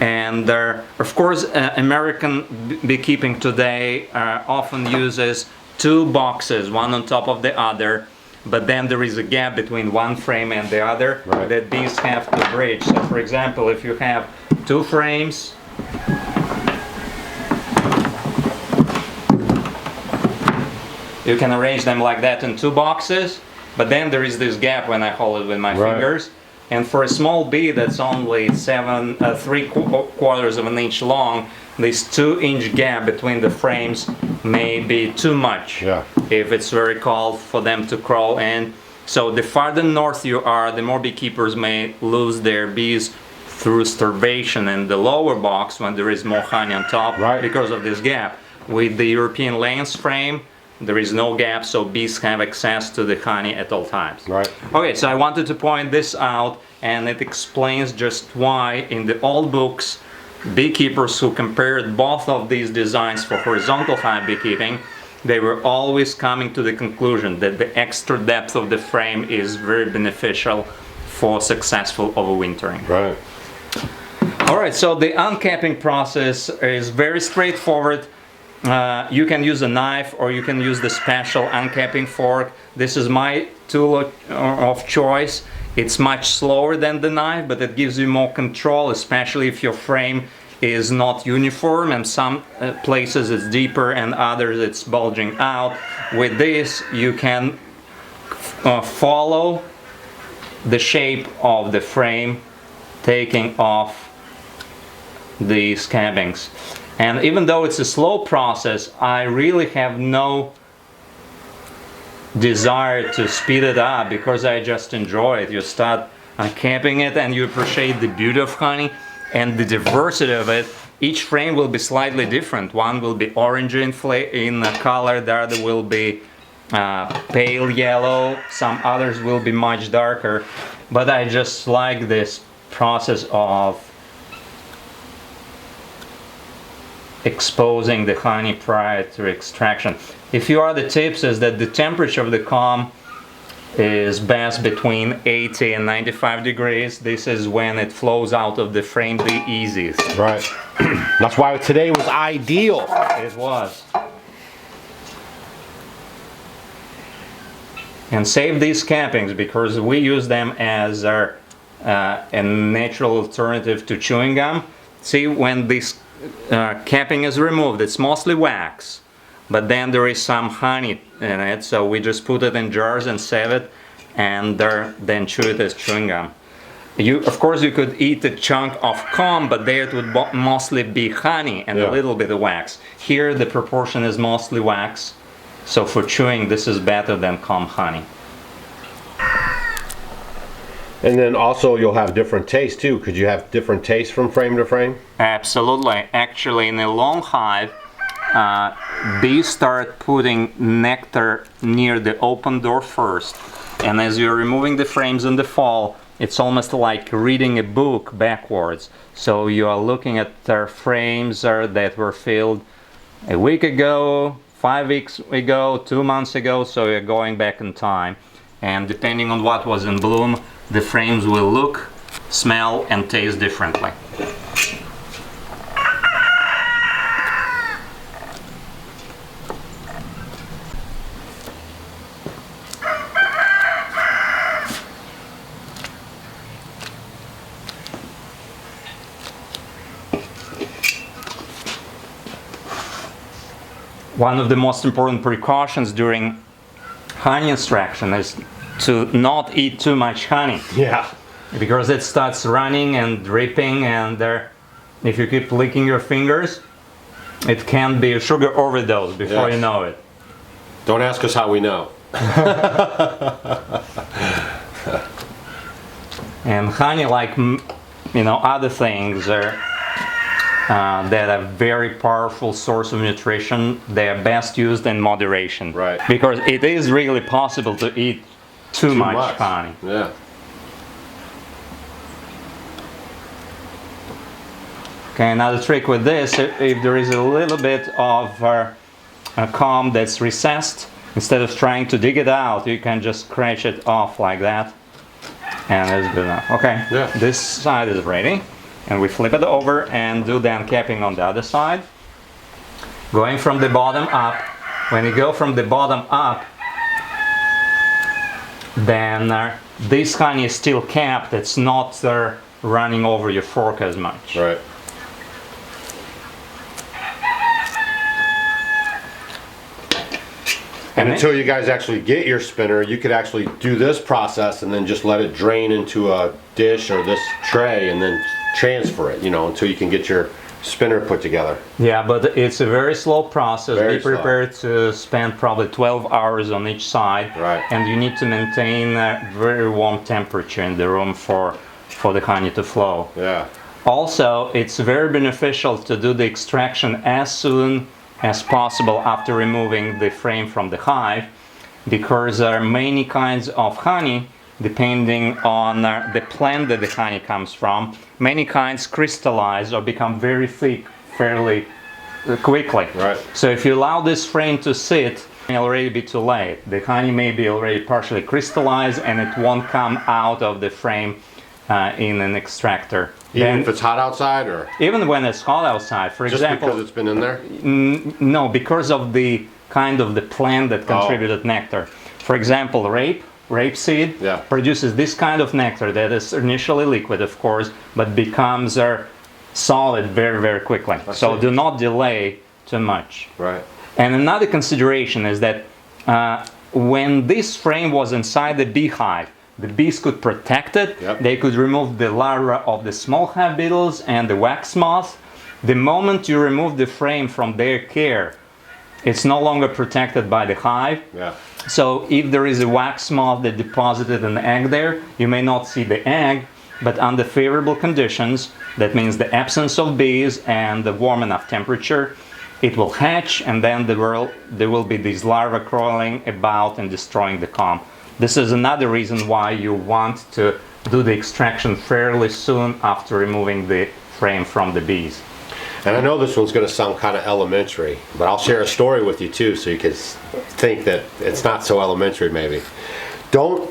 And of course, American beekeeping today often uses two boxes, one on top of the other, but then there is a gap between one frame and the other that bees have to bridge. So for example, if you have two frames, you can arrange them like that in two boxes, but then there is this gap when I hold it with my fingers. And for a small bee that's only 3/4 of an inch long, this 2-inch gap between the frames may be too much if it's very cold for them to crawl in. So the farther north you are, the more beekeepers may lose their bees through starvation in the lower box when there is more honey on top because of this gap. With the European lens frame, there is no gap, so bees have access to the honey at all times. Okay, so I wanted to point this out, and it explains just why in the old books, beekeepers who compared both of these designs for horizontal hive beekeeping, they were always coming to the conclusion that the extra depth of the frame is very beneficial for successful overwintering. All right, so the uncapping process is very straightforward. You can use a knife or you can use the special uncapping fork. This is my tool of choice. It's much slower than the knife, but it gives you more control, especially if your frame is not uniform, and some places it's deeper and others it's bulging out. With this you can follow the shape of the frame, taking off these cappings. And even though it's a slow process, I really have no desire to speed it up because I just enjoy it. You start uncapping it and you appreciate the beauty of honey and the diversity of it. Each frame will be slightly different. One will be orange in color, the other will be pale yellow, some others will be much darker. But I just like this process of exposing the honey prior to extraction. A few other tips is that the temperature of the comb is best between 80 and 95 degrees. This is when it flows out of the frame the easiest. That's why today was ideal. It was. And save these cappings because we use them as a natural alternative to chewing gum. See, when this capping is removed, it's mostly wax, but then there is some honey in it, so we just put it in jars and save it and then chew it as chewing gum. Of course you could eat a chunk of comb, but there it would mostly be honey and a little bit of wax. Here the proportion is mostly wax, so for chewing this is better than comb honey. And then also you'll have different tastes too. Could you have different tastes from frame to frame? Absolutely. Actually, in a long hive, bees start putting nectar near the open door first. And as you're removing the frames in the fall, it's almost like reading a book backwards. So you are looking at their frames that were filled a week ago, 5 weeks ago, 2 months ago, so you're going back in time. And depending on what was in bloom, the frames will look, smell, and taste differently. One of the most important precautions during honey extraction is to not eat too much honey. Because it starts running and dripping, and if you keep licking your fingers, it can be a sugar overdose before you know it. Don't ask us how we know. And honey, like other things, that are very powerful source of nutrition, they are best used in moderation. Because it is really possible to eat too much honey. Okay, another trick with this, if there is a little bit of a comb that's recessed, instead of trying to dig it out, you can just scratch it off like that, and it's good enough. Okay, this side is ready. and we flip it over and do the uncapping on the other side. Going from the bottom up. When you go from the bottom up, then this honey is still capped. It's not running over your fork as much. Right. And until you guys actually get your spinner, you could actually do this process and then just let it drain into a dish or this tray and then transfer it, you know, until you can get your spinner put together. Yeah, but it's a very slow process. Very Be prepared to spend probably 12 hours on each side. Right. And you need to maintain a very warm temperature in the room for the honey to flow. Yeah. Also, it's very beneficial to do the extraction as soon as possible after removing the frame from the hive, because there are many kinds of honey depending on the plant that the honey comes from. Many kinds crystallize or become very thick fairly quickly. Right. So if you allow this frame to sit, it may already be too late. The honey may be already partially crystallized and it won't come out of the frame in an extractor. Even if it's hot outside, or even when it's hot outside, for just example. because it's been in there? No, because of the kind of the plant that contributed nectar. For example, rapeseed produces this kind of nectar that is initially liquid, of course, but becomes solid very, very quickly. So do not delay too much. Right. And another consideration is that when this frame was inside the beehive, the bees could protect it. Yep. They could remove the larvae of the small hive beetles and the wax moth. The moment you remove the frame from their care, it's no longer protected by the hive. Yeah. So if there is a wax moth that deposited an egg there, you may not see the egg, but under favorable conditions, that means the absence of bees and the warm enough temperature, it will hatch, and then there will be these larvae crawling about and destroying the comb. This is another reason why you want to do the extraction fairly soon after removing the frame from the bees. And I know this one's going to sound kind of elementary, but I'll share a story with you too, so you can think that it's not so elementary maybe. Don't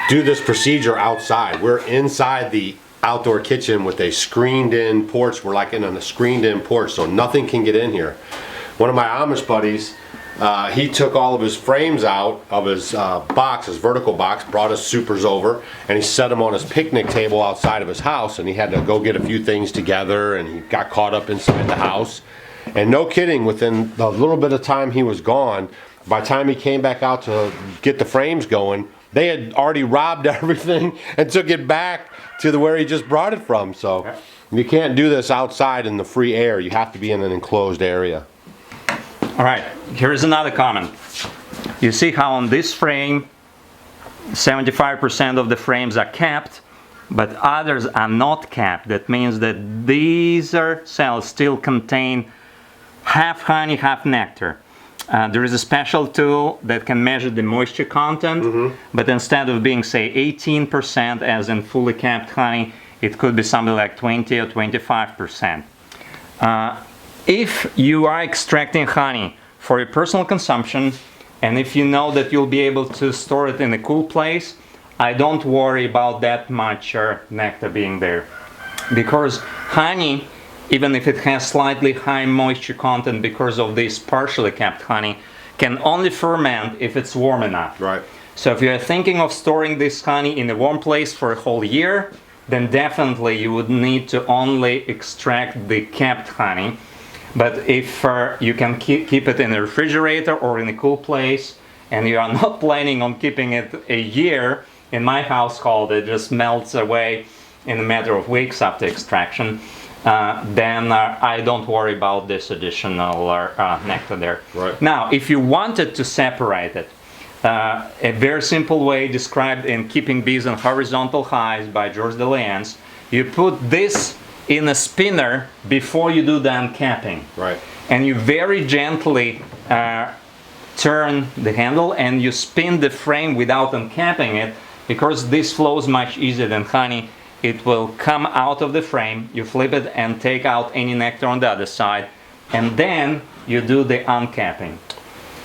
do this procedure outside. We're inside the outdoor kitchen with a screened in porch. We're like in a screened in porch, so nothing can get in here. One of my Amish buddies, he took all of his frames out of his box, his vertical box, brought his supers over, and he set them on his picnic table outside of his house, and he had to go get a few things together, and he got caught up inside the house. And no kidding, within the little bit of time he was gone, by the time he came back out to get the frames going, they had already robbed everything and took it back to where he just brought it from. So you can't do this outside in the free air. You have to be in an enclosed area. All right, here's another comment. You see how on this frame, 75% of the frames are capped, but others are not capped. That means that these cells still contain half honey, half nectar. There is a special tool that can measure the moisture content, but instead of being, say, 18% as in fully capped honey, it could be something like 20 or 25%. If you are extracting honey for your personal consumption, and if you know that you'll be able to store it in a cool place, I don't worry about that much nectar being there. Because honey, even if it has slightly high moisture content because of this partially capped honey, can only ferment if it's warm enough. Right. So if you're thinking of storing this honey in a warm place for a whole year, then definitely you would need to only extract the capped honey. But if you can keep it in a refrigerator or in a cool place, and you are not planning on keeping it a year, in my household it just melts away in a matter of weeks after extraction, then I don't worry about this additional nectar there. Right. Now, if you wanted to separate it, a very simple way described in Keeping Bees in Horizontal Hives by George DeLeance, you put this in a spinner before you do the uncapping. Right. And you very gently turn the handle and you spin the frame without uncapping it, because this flows much easier than honey. It will come out of the frame, you flip it and take out any nectar on the other side, and then you do the uncapping.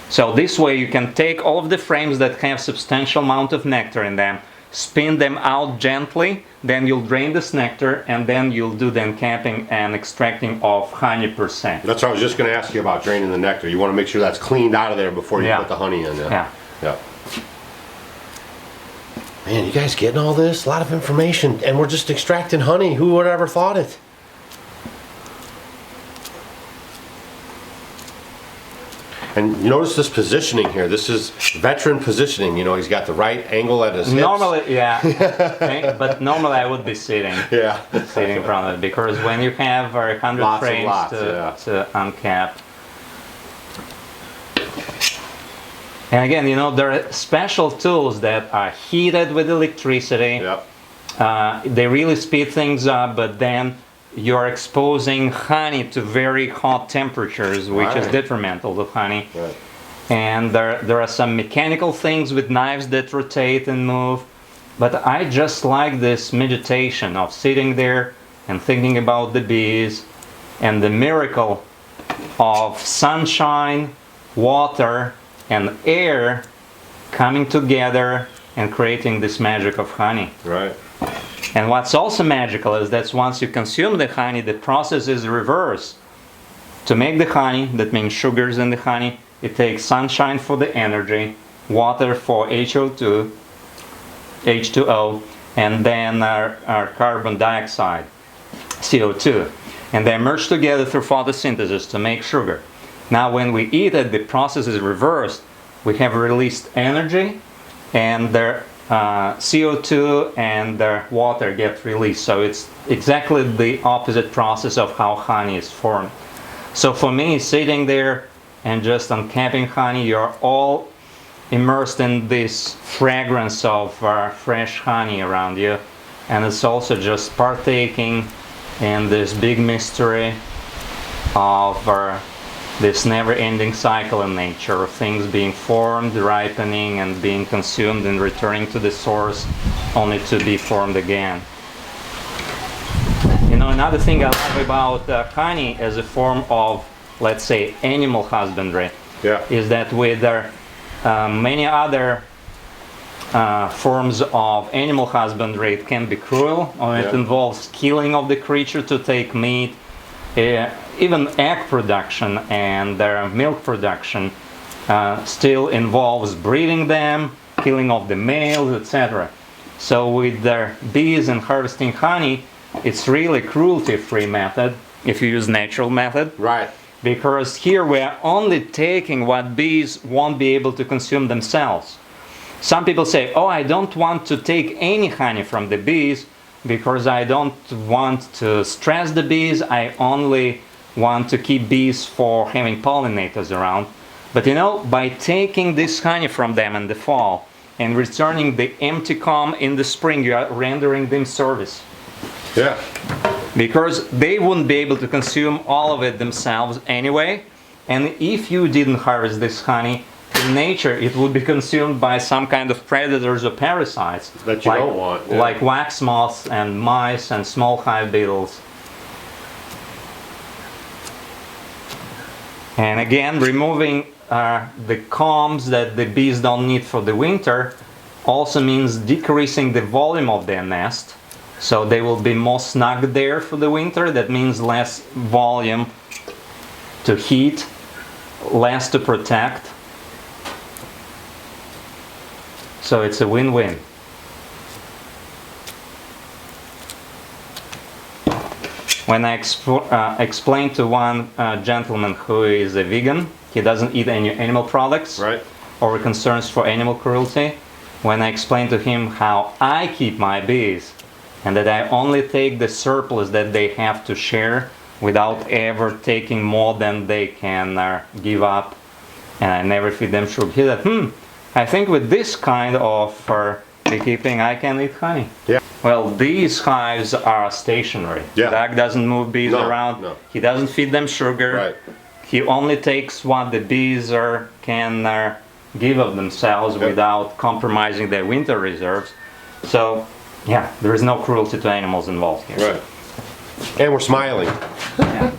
So this way you can take all of the frames that have substantial amount of nectar in them, spin them out gently, then you'll drain this nectar, and then you'll do the uncapping and extracting of honey %. That's what I was just going to ask you about draining the nectar. You want to make sure that's cleaned out of there before you put the honey in there. Yeah. Yeah. Man, you guys getting all this? A lot of information, and we're just extracting honey. Who would ever thought it? And you notice this positioning here. This is veteran positioning. You know, he's got the right angle at his hips. Normally, yeah, but normally I would be sitting. Yeah. Sitting in front of it, because when you have 100 frames to uncap. And again, you know, there are special tools that are heated with electricity. Yep. They really speed things up, but then you're exposing honey to very hot temperatures, which is detrimental to honey. Right. And there are some mechanical things with knives that rotate and move. But I just like this meditation of sitting there and thinking about the bees and the miracle of sunshine, water, and air coming together and creating this magic of honey. Right. And what's also magical is that once you consume the honey, the process is reversed. To make the honey, that means sugars in the honey, it takes sunshine for the energy, water for H2O, and then our carbon dioxide, CO2. And they merge together through photosynthesis to make sugar. Now when we eat it, the process is reversed. We have released energy, and their CO2 and their water get released. So it's exactly the opposite process of how honey is formed. So for me, sitting there and just uncapping honey, you're all immersed in this fragrance of fresh honey around you. And it's also just partaking in this big mystery of this never-ending cycle in nature of things being formed, ripening, and being consumed and returning to the source only to be formed again. You know, another thing I love about honey as a form of, let's say, animal husbandry is that with many other forms of animal husbandry, it can be cruel, or it involves killing of the creature to take meat. Even egg production and their milk production still involves breeding them, killing of the males, etc. So with their bees and harvesting honey, it's really cruelty-free method if you use natural method. Right. Because here we are only taking what bees won't be able to consume themselves. Some people say, oh, I don't want to take any honey from the bees because I don't want to stress the bees. I only want to keep bees for having pollinators around. But you know, by taking this honey from them in the fall and returning the empty comb in the spring, you are rendering them service. Yeah. Because they wouldn't be able to consume all of it themselves anyway. And if you didn't harvest this honey, in nature it would be consumed by some kind of predators or parasites. That you don't want. Yeah. Like wax moths and mice and small hive beetles. And again, removing the combs that the bees don't need for the winter also means decreasing the volume of their nest. So they will be more snug there for the winter. That means less volume to heat, less to protect. So it's a win-win. When I explained to one gentleman who is a vegan, he doesn't eat any animal products or concerns for animal cruelty. When I explained to him how I keep my bees and that I only take the surplus that they have to share without ever taking more than they can give up, and I never feed them sugar, he said, I think with this kind of beekeeping I can eat honey. Yeah. Well, these hives are stationary. Yeah. Doug doesn't move bees around. No. He doesn't feed them sugar. Right. He only takes what the bees can give of themselves without compromising their winter reserves. So, yeah, there is no cruelty to animals involved here. Right. And we're smiling. Yeah.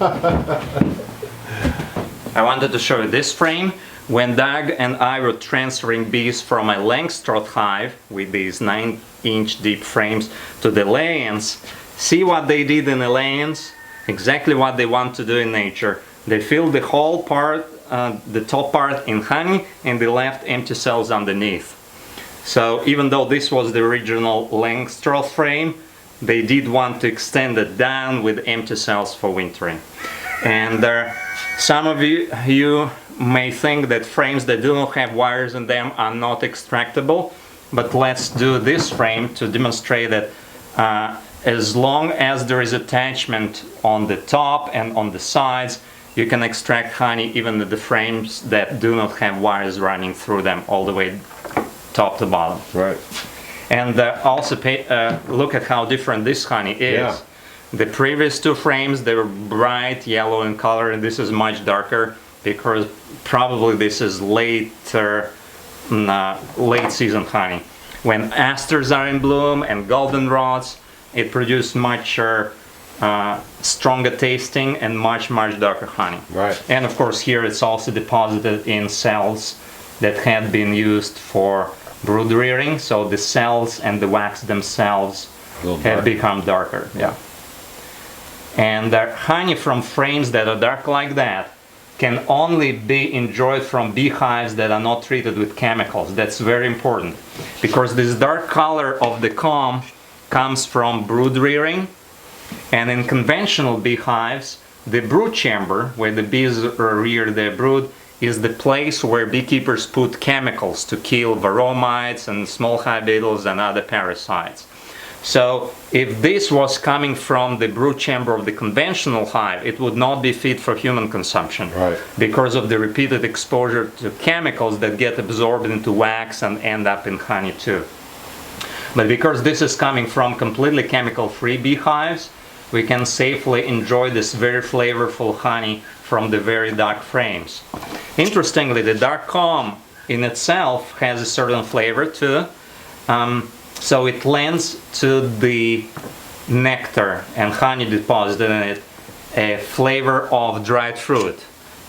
I wanted to show you this frame, When Doug and I were transferring bees from a Langstroth hive with these 9-inch deep frames to the layens, see what they did in the layens? Exactly what they want to do in nature. They filled the whole part, the top part in honey, and they left empty cells underneath. So even though this was the original Langstroth frame, they did want to extend it down with empty cells for wintering. And some of you may think that frames that do not have wires in them are not extractable, but let's do this frame to demonstrate that as long as there is attachment on the top and on the sides, you can extract honey even with the frames that do not have wires running through them all the way top to bottom. Right. And also look at how different this honey is. Yeah. The previous two frames, they were bright yellow in color, and this is much darker because probably this is later, late season honey. When asters are in bloom and goldenrods, it produces much stronger tasting and much darker honey. Right. And of course here it's also deposited in cells that had been used for brood rearing, so the cells and the wax themselves have become darker. Yeah. And the honey from frames that are dark like that can only be enjoyed from beehives that are not treated with chemicals. That's very important, because this dark color of the comb comes from brood rearing, and in conventional beehives, the brood chamber, where the bees rear their brood, is the place where beekeepers put chemicals to kill varroa and small hive beetles and other parasites. So if this was coming from the brood chamber of the conventional hive, it would not be fit for human consumption, right, because of the repeated exposure to chemicals that get absorbed into wax and end up in honey too. But because this is coming from completely chemical-free beehives, we can safely enjoy this very flavorful honey from the very dark frames. Interestingly, the dark comb in itself has a certain flavor too. So it lends to the nectar and honey deposited in it a flavor of dried fruit.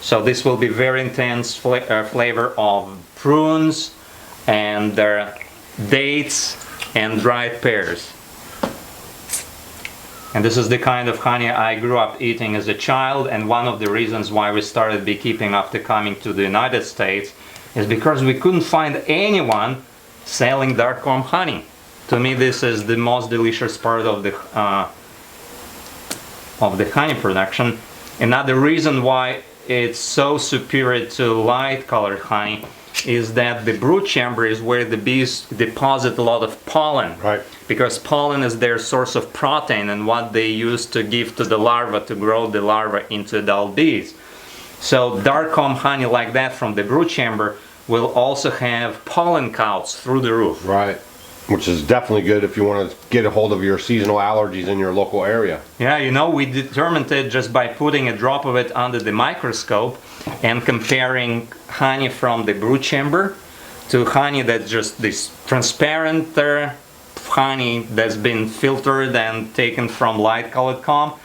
So this will be very intense flavor of prunes and dates and dried pears. And this is the kind of honey I grew up eating as a child, and one of the reasons why we started beekeeping after coming to the United States is because we couldn't find anyone selling dark comb honey. To me, this is the most delicious part of the honey production. Another reason why it's so superior to light colored honey is that the brood chamber is where the bees deposit a lot of pollen. Right. Because pollen is their source of protein and what they use to give to the larva to grow the larva into adult bees. So dark comb honey like that from the brood chamber will also have pollen counts through the roof. Right. Which is definitely good if you want to get a hold of your seasonal allergies in your local area. Yeah, you know, we determined it just by putting a drop of it under the microscope and comparing honey from the brood chamber to honey that's just this transparent honey that's been filtered and taken from light colored comb.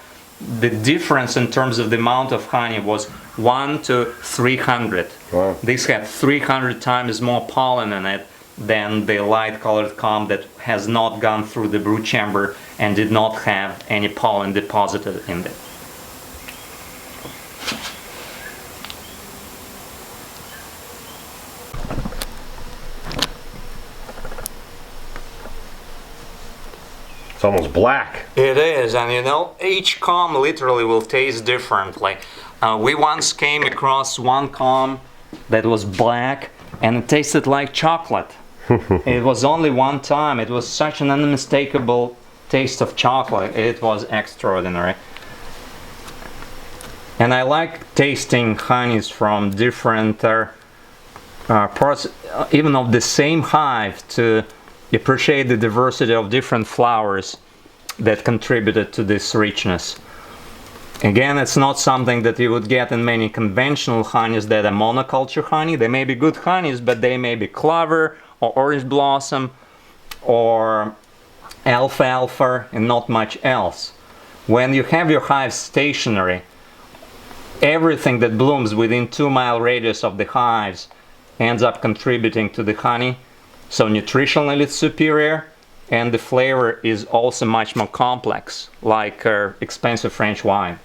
The difference in terms of the amount of honey was 1 to 300. Wow. This had 300 times more pollen in it than the light colored comb that has not gone through the brood chamber and did not have any pollen deposited in it. It's almost black. It is, and you know, each comb literally will taste differently. We once came across one comb that was black and it tasted like chocolate. It was only one time. It was such an unmistakable taste of chocolate. It was extraordinary. And I like tasting honeys from different parts, even of the same hive, to appreciate the diversity of different flowers that contributed to this richness. Again, it's not something that you would get in many conventional honeys that are monoculture honey. They may be good honeys, but they may be clover or orange blossom or alfalfa and not much else. When you have your hive stationary, everything that blooms within 2-mile radius of the hives ends up contributing to the honey. So nutritionally it's superior, and the flavor is also much more complex, like expensive French wine.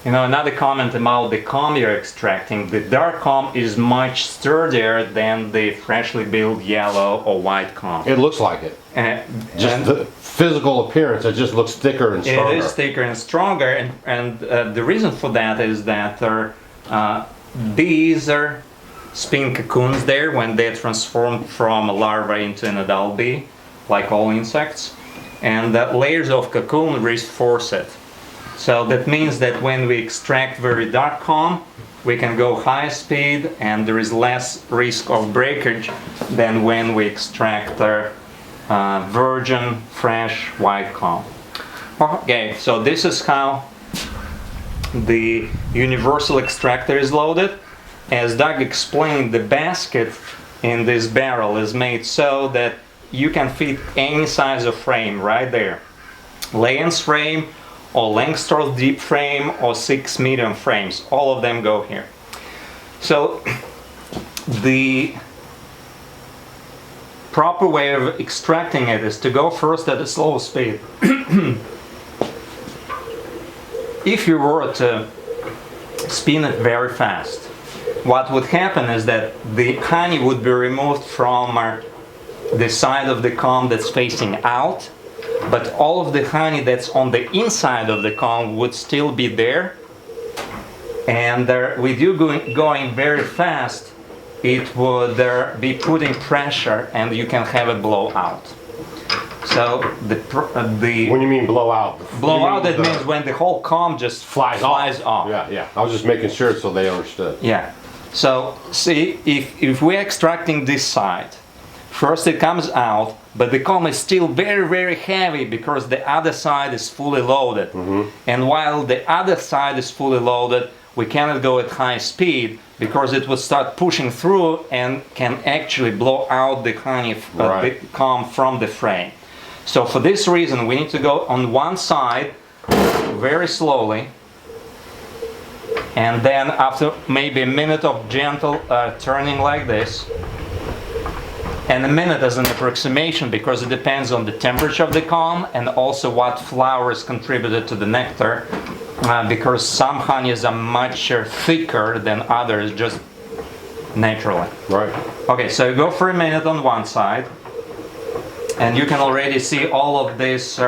You know, another comment about the comb you're extracting: the dark comb is much sturdier than the freshly built yellow or white comb. It looks like it. Just the physical appearance, it just looks thicker and stronger. It is thicker and stronger, and the reason for that is that bees are spin cocoons there when they're transformed from a larva into an adult bee, like all insects, and the layers of cocoon reinforce it. So that means that when we extract very dark comb, we can go high speed and there is less risk of breakage than when we extract virgin, fresh, white comb. Okay, so this is how the universal extractor is loaded. As Doug explained, the basket in this barrel is made so that you can fit any size of frame right there. Layens frame, or Langstroth deep frame, or 6 medium frames. All of them go here. So the proper way of extracting it is to go first at a slow speed. If you were to spin it very fast, what would happen is that the honey would be removed from the side of the comb that's facing out, but all of the honey that's on the inside of the comb would still be there. And with you going very fast, it would be putting pressure and you can have a blowout. So when you mean blowout? Blowout, that means when the whole comb just flies off. Yeah. I was just making sure so they understood. Yeah. So see, if we're extracting this side, first it comes out, but the comb is still very, very heavy because the other side is fully loaded. Mm-hmm. And while the other side is fully loaded, we cannot go at high speed because it would start pushing through and can actually blow out the honey, the comb from the frame. So for this reason, we need to go on one side very slowly, and then after maybe a minute of gentle turning like this, and a minute as an approximation because it depends on the temperature of the comb and also what flowers contributed to the nectar, because some honeys are much thicker than others just naturally. Right. Okay, so you go for a minute on one side, and you can already see all of this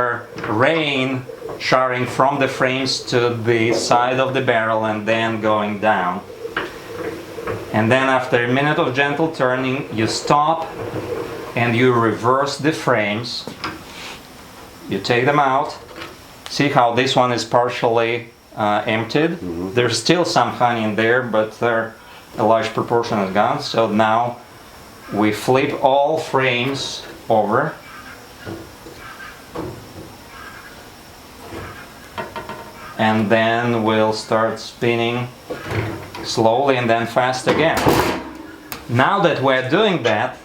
rain showering from the frames to the side of the barrel and then going down. And then after a minute of gentle turning, you stop and you reverse the frames. You take them out. See how this one is partially emptied? Mm-hmm. There's still some honey in there, but a large proportion is gone. So now we flip all frames over. And then we'll start spinning slowly and then fast again. Now that we're doing that,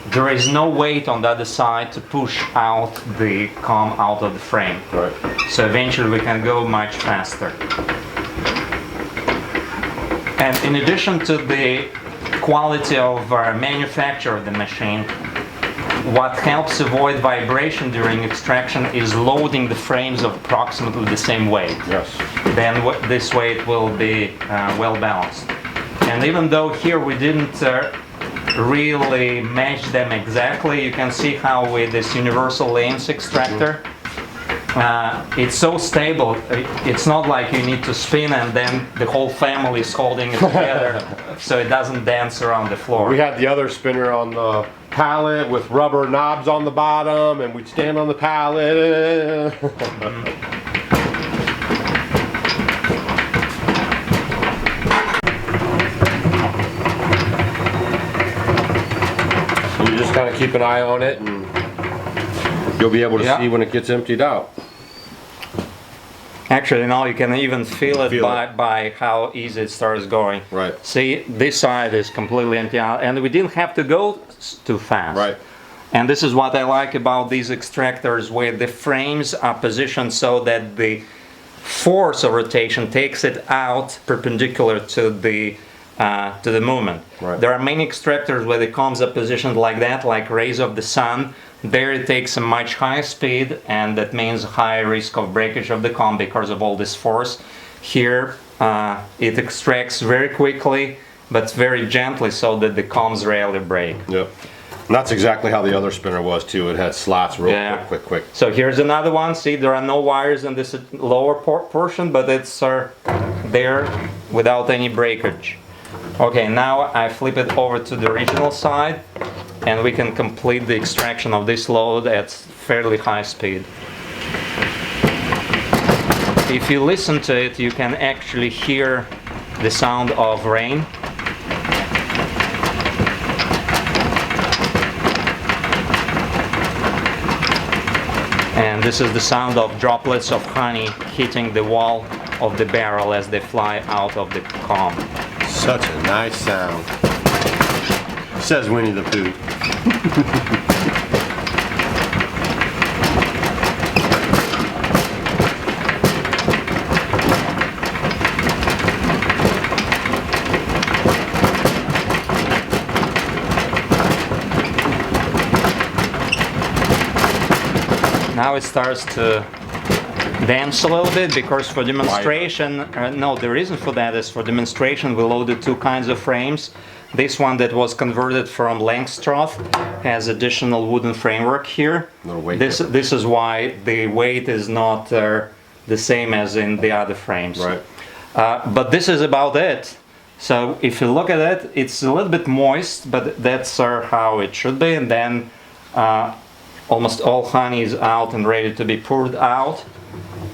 there is no weight on the other side to push out the comb out of the frame. Right. So eventually we can go much faster. And in addition to the quality of manufacture of the machine, what helps avoid vibration during extraction is loading the frames of approximately the same weight. Yes. Then this way it will be well balanced. And even though here we didn't really match them exactly, you can see how with this universal lens extractor, it's so stable. It's not like you need to spin and then the whole family is holding it together so it doesn't dance around the floor. We had the other spinner on the pallet with rubber knobs on the bottom, and we'd stand on the pallet. You just kind of keep an eye on it, and you'll be able to see when it gets emptied out. Actually, now you can even feel it by how easy it starts going. Right. See, this side is completely empty out, and we didn't have to go too fast. Right. And this is what I like about these extractors, where the frames are positioned so that the force of rotation takes it out perpendicular to the movement. Right. There are many extractors where the combs are positioned like that, like rays of the sun. There it takes a much higher speed, and that means higher risk of breakage of the comb because of all this force. Here it extracts very quickly, but very gently, so that the combs rarely break. Yep. And that's exactly how the other spinner was too. It had slots real quick. So here's another one. See, there are no wires in this lower portion, but it's there without any breakage. Okay, now I flip it over to the original side, and we can complete the extraction of this load at fairly high speed. If you listen to it, you can actually hear the sound of rain. And this is the sound of droplets of honey hitting the wall of the barrel as they fly out of the comb. Such a nice sound. Says Winnie the Pooh. Now it starts to dance a little bit, because for demonstration, the reason for that is for demonstration we loaded two kinds of frames. This one that was converted from Langstroth has additional wooden framework here. This is why the weight is not the same as in the other frames. Right. But this is about it. So if you look at it, it's a little bit moist, but that's how it should be. And then almost all honey is out and ready to be poured out,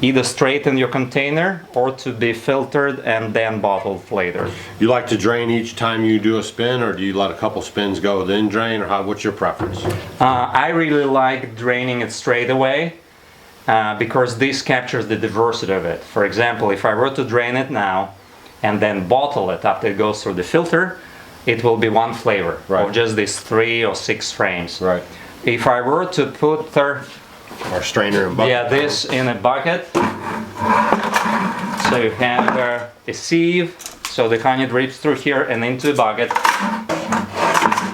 either straight in your container or to be filtered and then bottled later. You like to drain each time you do a spin, or do you let a couple spins go then drain, or what's your preference? I really like draining it straight away because this captures the diversity of it. For example, if I were to drain it now and then bottle it after it goes through the filter, it will be one flavor of just these 3 or 6 frames. Right. If I were to put our strainer and bucket. this in a bucket, so you have a sieve, so the honey drips through here and into the bucket.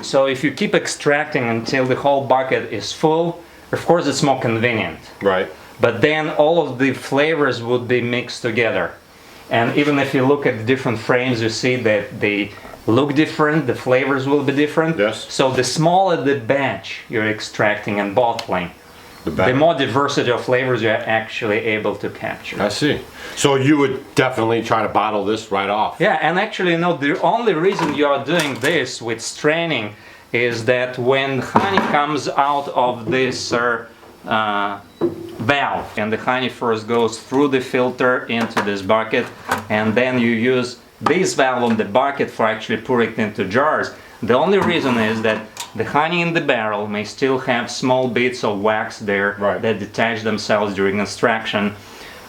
So if you keep extracting until the whole bucket is full, of course it's more convenient. Right. But then all of the flavors would be mixed together. And even if you look at the different frames, you see that they look different, the flavors will be different. Yes. So the smaller the batch you're extracting and bottling, the more diversity of flavors you're actually able to capture. I see. So you would definitely try to bottle this right off. Yeah, and actually, the only reason you are doing this with straining is that when honey comes out of this valve, and the honey first goes through the filter into this bucket, and then you use this valve on the bucket for actually pouring it into jars. The only reason is that the honey in the barrel may still have small bits of wax there that detach themselves during extraction.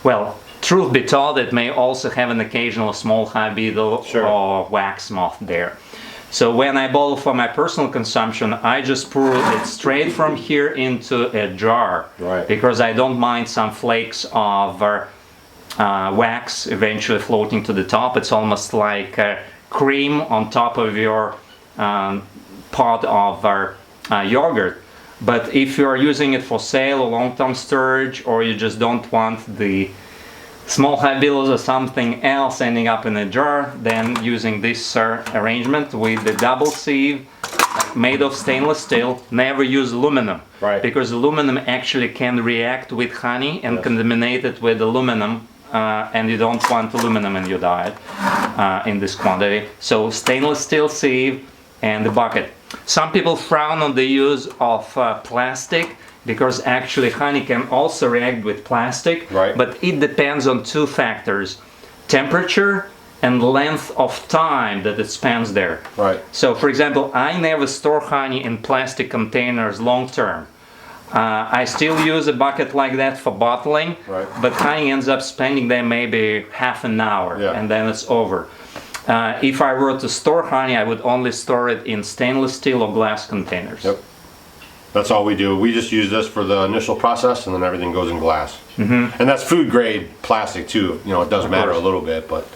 Well, truth be told, it may also have an occasional small hive beetle or wax moth there. So when I bottle for my personal consumption, I just pour it straight from here into a jar, because I don't mind some flakes of wax eventually floating to the top. It's almost like cream on top of your pot of yogurt. But if you are using it for sale or long-term storage, or you just don't want the small hive beetles or something else ending up in a jar, then using this arrangement with the double sieve made of stainless steel. Never use aluminum, because aluminum actually can react with honey and contaminate it with aluminum, and you don't want aluminum in your diet in this quantity. So stainless steel sieve and the bucket. Some people frown on the use of plastic, because actually honey can also react with plastic, but it depends on 2 factors: temperature and length of time that it spends there. So for example, I never store honey in plastic containers long term. I still use a bucket like that for bottling, but honey ends up spending there maybe half an hour, and then it's over. If I were to store honey, I would only store it in stainless steel or glass containers. That's all we do. We just use this for the initial process, and then everything goes in glass. And that's food grade plastic too. You know, it does matter a little bit, but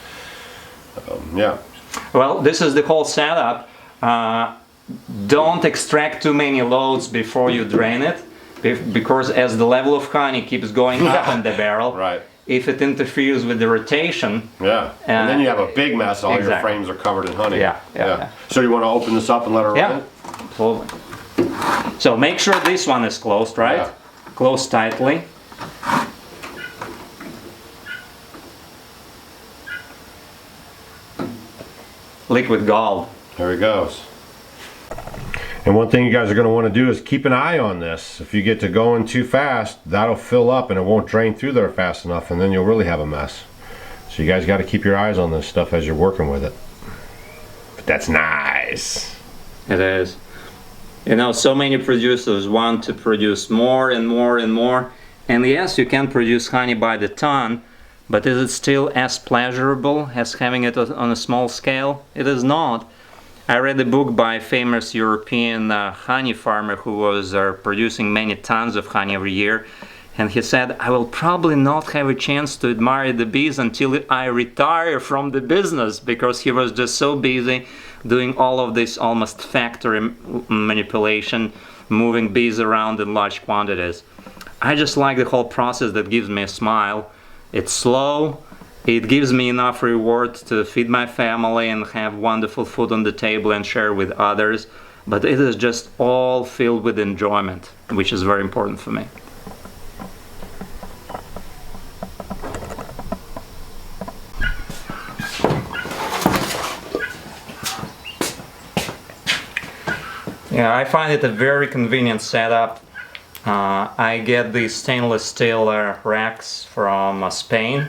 yeah. Well, this is the whole setup. Don't extract too many loads before you drain it, because as the level of honey keeps going up in the barrel, Right. if it interferes with the rotation, Yeah. And then you have a big mess. All your exactly. frames are covered in honey. Yeah. So you want to open this up and let her yeah, run? absolutely. So make sure this one is closed, right? Yeah. Closed tightly. Liquid gold. There he goes. And one thing you guys are going to want to do is keep an eye on this. If you get to going too fast, that'll fill up and it won't drain through there fast enough, and then you'll really have a mess. So you guys got to keep your eyes on this stuff as you're working with it. But that's nice. It is. You know, so many producers want to produce more and more and more. And yes, you can produce honey by the ton, but is it still as pleasurable as having it on a small scale? It is not. I read a book by a famous European honey farmer who was producing many tons of honey every year. And he said, I will probably not have a chance to admire the bees until I retire from the business, because he was just so busy doing all of this almost factory manipulation, moving bees around in large quantities. I just like the whole process. That gives me a smile. It's slow. It gives me enough reward to feed my family and have wonderful food on the table and share with others. But it is just all filled with enjoyment, which is very important for me. Yeah, I find it a very convenient setup. I get these stainless steel racks from Spain,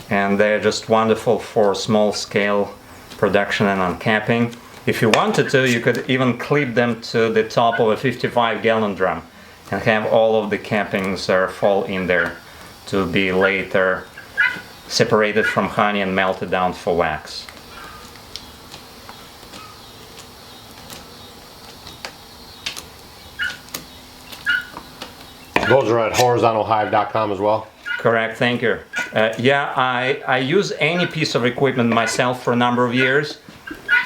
and they're just wonderful for small scale production and uncapping. If you wanted to, you could even clip them to the top of a 55-gallon drum and have all of the cappings fall in there to be later separated from honey and melted down for wax. Those are at horizontalhive.com as well? Correct, thank you. Yeah, I use any piece of equipment myself for a number of years,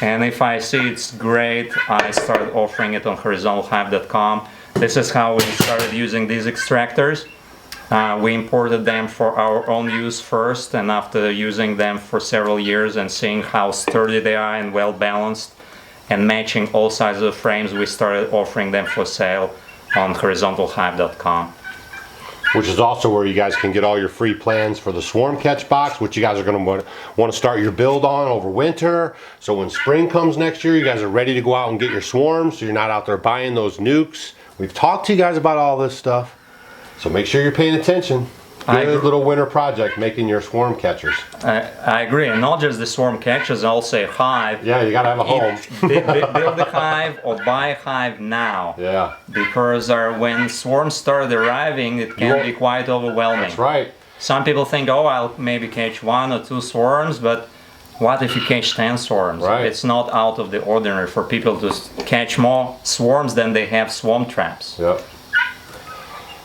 and if I see it's great, I start offering it on horizontalhive.com. This is how we started using these extractors. We imported them for our own use first, and after using them for several years and seeing how sturdy they are and well balanced and matching all sizes of frames, we started offering them for sale on horizontalhive.com. Which is also where you guys can get all your free plans for the swarm catch box, which you guys are going to want to start your build on over winter. So when spring comes next year, you guys are ready to go out and get your swarms, so you're not out there buying those nukes. We've talked to you guys about all this stuff, so make sure you're paying attention. Good little winter project making your swarm catchers. I agree, and not just the swarm catchers, also a hive. Yeah, you gotta have a home. Build a hive or buy a hive now. Yeah. Because when swarms start arriving, it can be quite overwhelming. That's right. Some people think, oh, I'll maybe catch 1 or 2 swarms, but what if you catch 10 swarms? Right. It's not out of the ordinary for people to catch more swarms than they have swarm traps. Yep.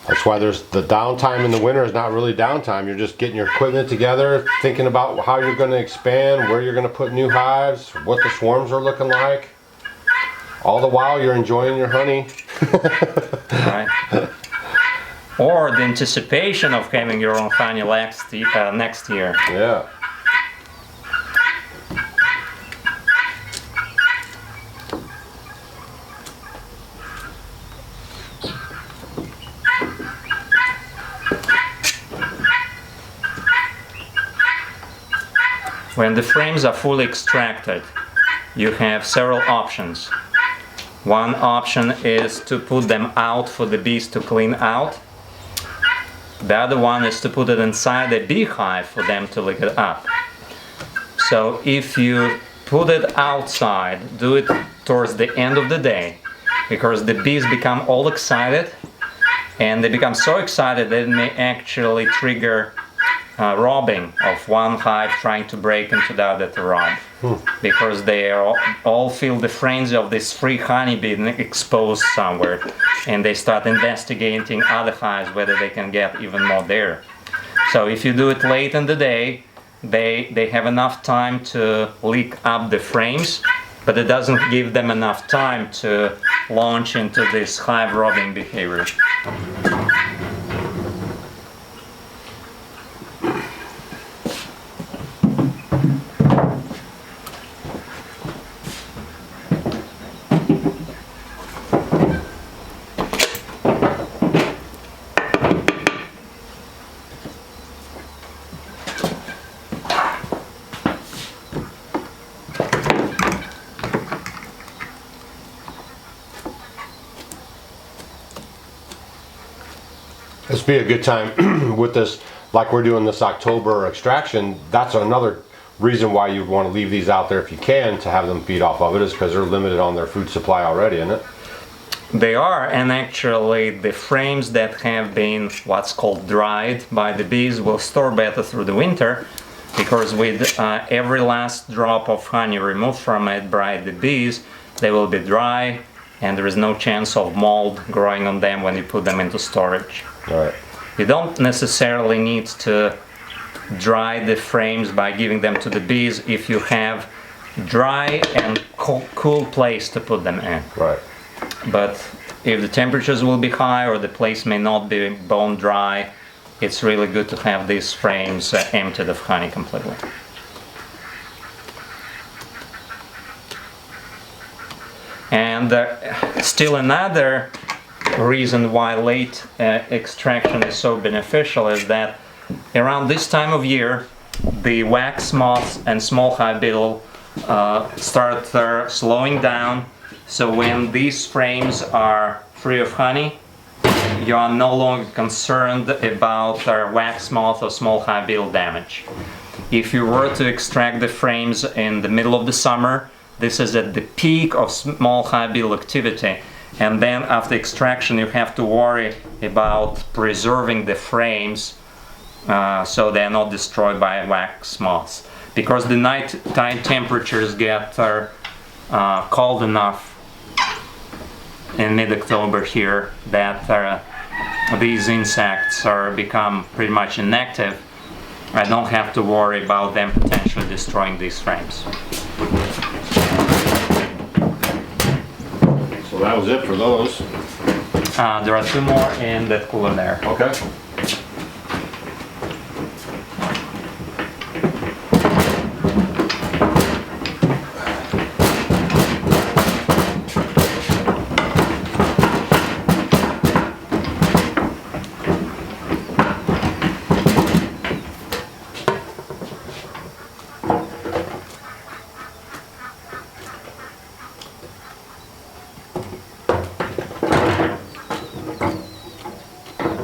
That's why there's the downtime in the winter is not really downtime. You're just getting your equipment together, thinking about how you're going to expand, where you're going to put new hives, what the swarms are looking like. All the while you're enjoying your honey. Right. Or the anticipation of having your own honey next year. Yeah. When the frames are fully extracted, you have several options. One option is to put them out for the bees to clean out. The other one is to put it inside a beehive for them to lick it up. So if you put it outside, do it towards the end of the day, because the bees become all excited, and they become so excited that it may actually trigger robbing of one hive trying to break into the other to rob. because they all feel the frenzy of this free honey being exposed somewhere, and they start investigating other hives whether they can get even more there. So if you do it late in the day, they have enough time to lick up the frames, but it doesn't give them enough time to launch into this hive robbing behavior. This would be a good time with this, like we're doing this October extraction. That's another reason why you'd want to leave these out there if you can, to have them feed off of it, is because they're limited on their food supply already, isn't it? They are, and actually the frames that have been what's called dried by the bees will store better through the winter, because with every last drop of honey removed from it by the bees, they will be dry, and there is no chance of mold growing on them when you put them into storage. Right. You don't necessarily need to dry the frames by giving them to the bees if you have dry and cool place to put them in. Right. But if the temperatures will be high or the place may not be bone dry, it's really good to have these frames emptied of honey completely. And still another reason why late extraction is so beneficial is that around this time of year the wax moths and small hive beetle start slowing down. So when these frames are free of honey, you are no longer concerned about wax moth or small hive beetle damage. If you were to extract the frames in the middle of the summer, this is at the peak of small hive beetle activity, and then after extraction you have to worry about preserving the frames so they are not destroyed by wax moths. Because the nighttime temperatures get cold enough in mid-October here that these insects become pretty much inactive. I don't have to worry about them potentially destroying these frames. So that was it for those. There are two more in that cooler there. Okay.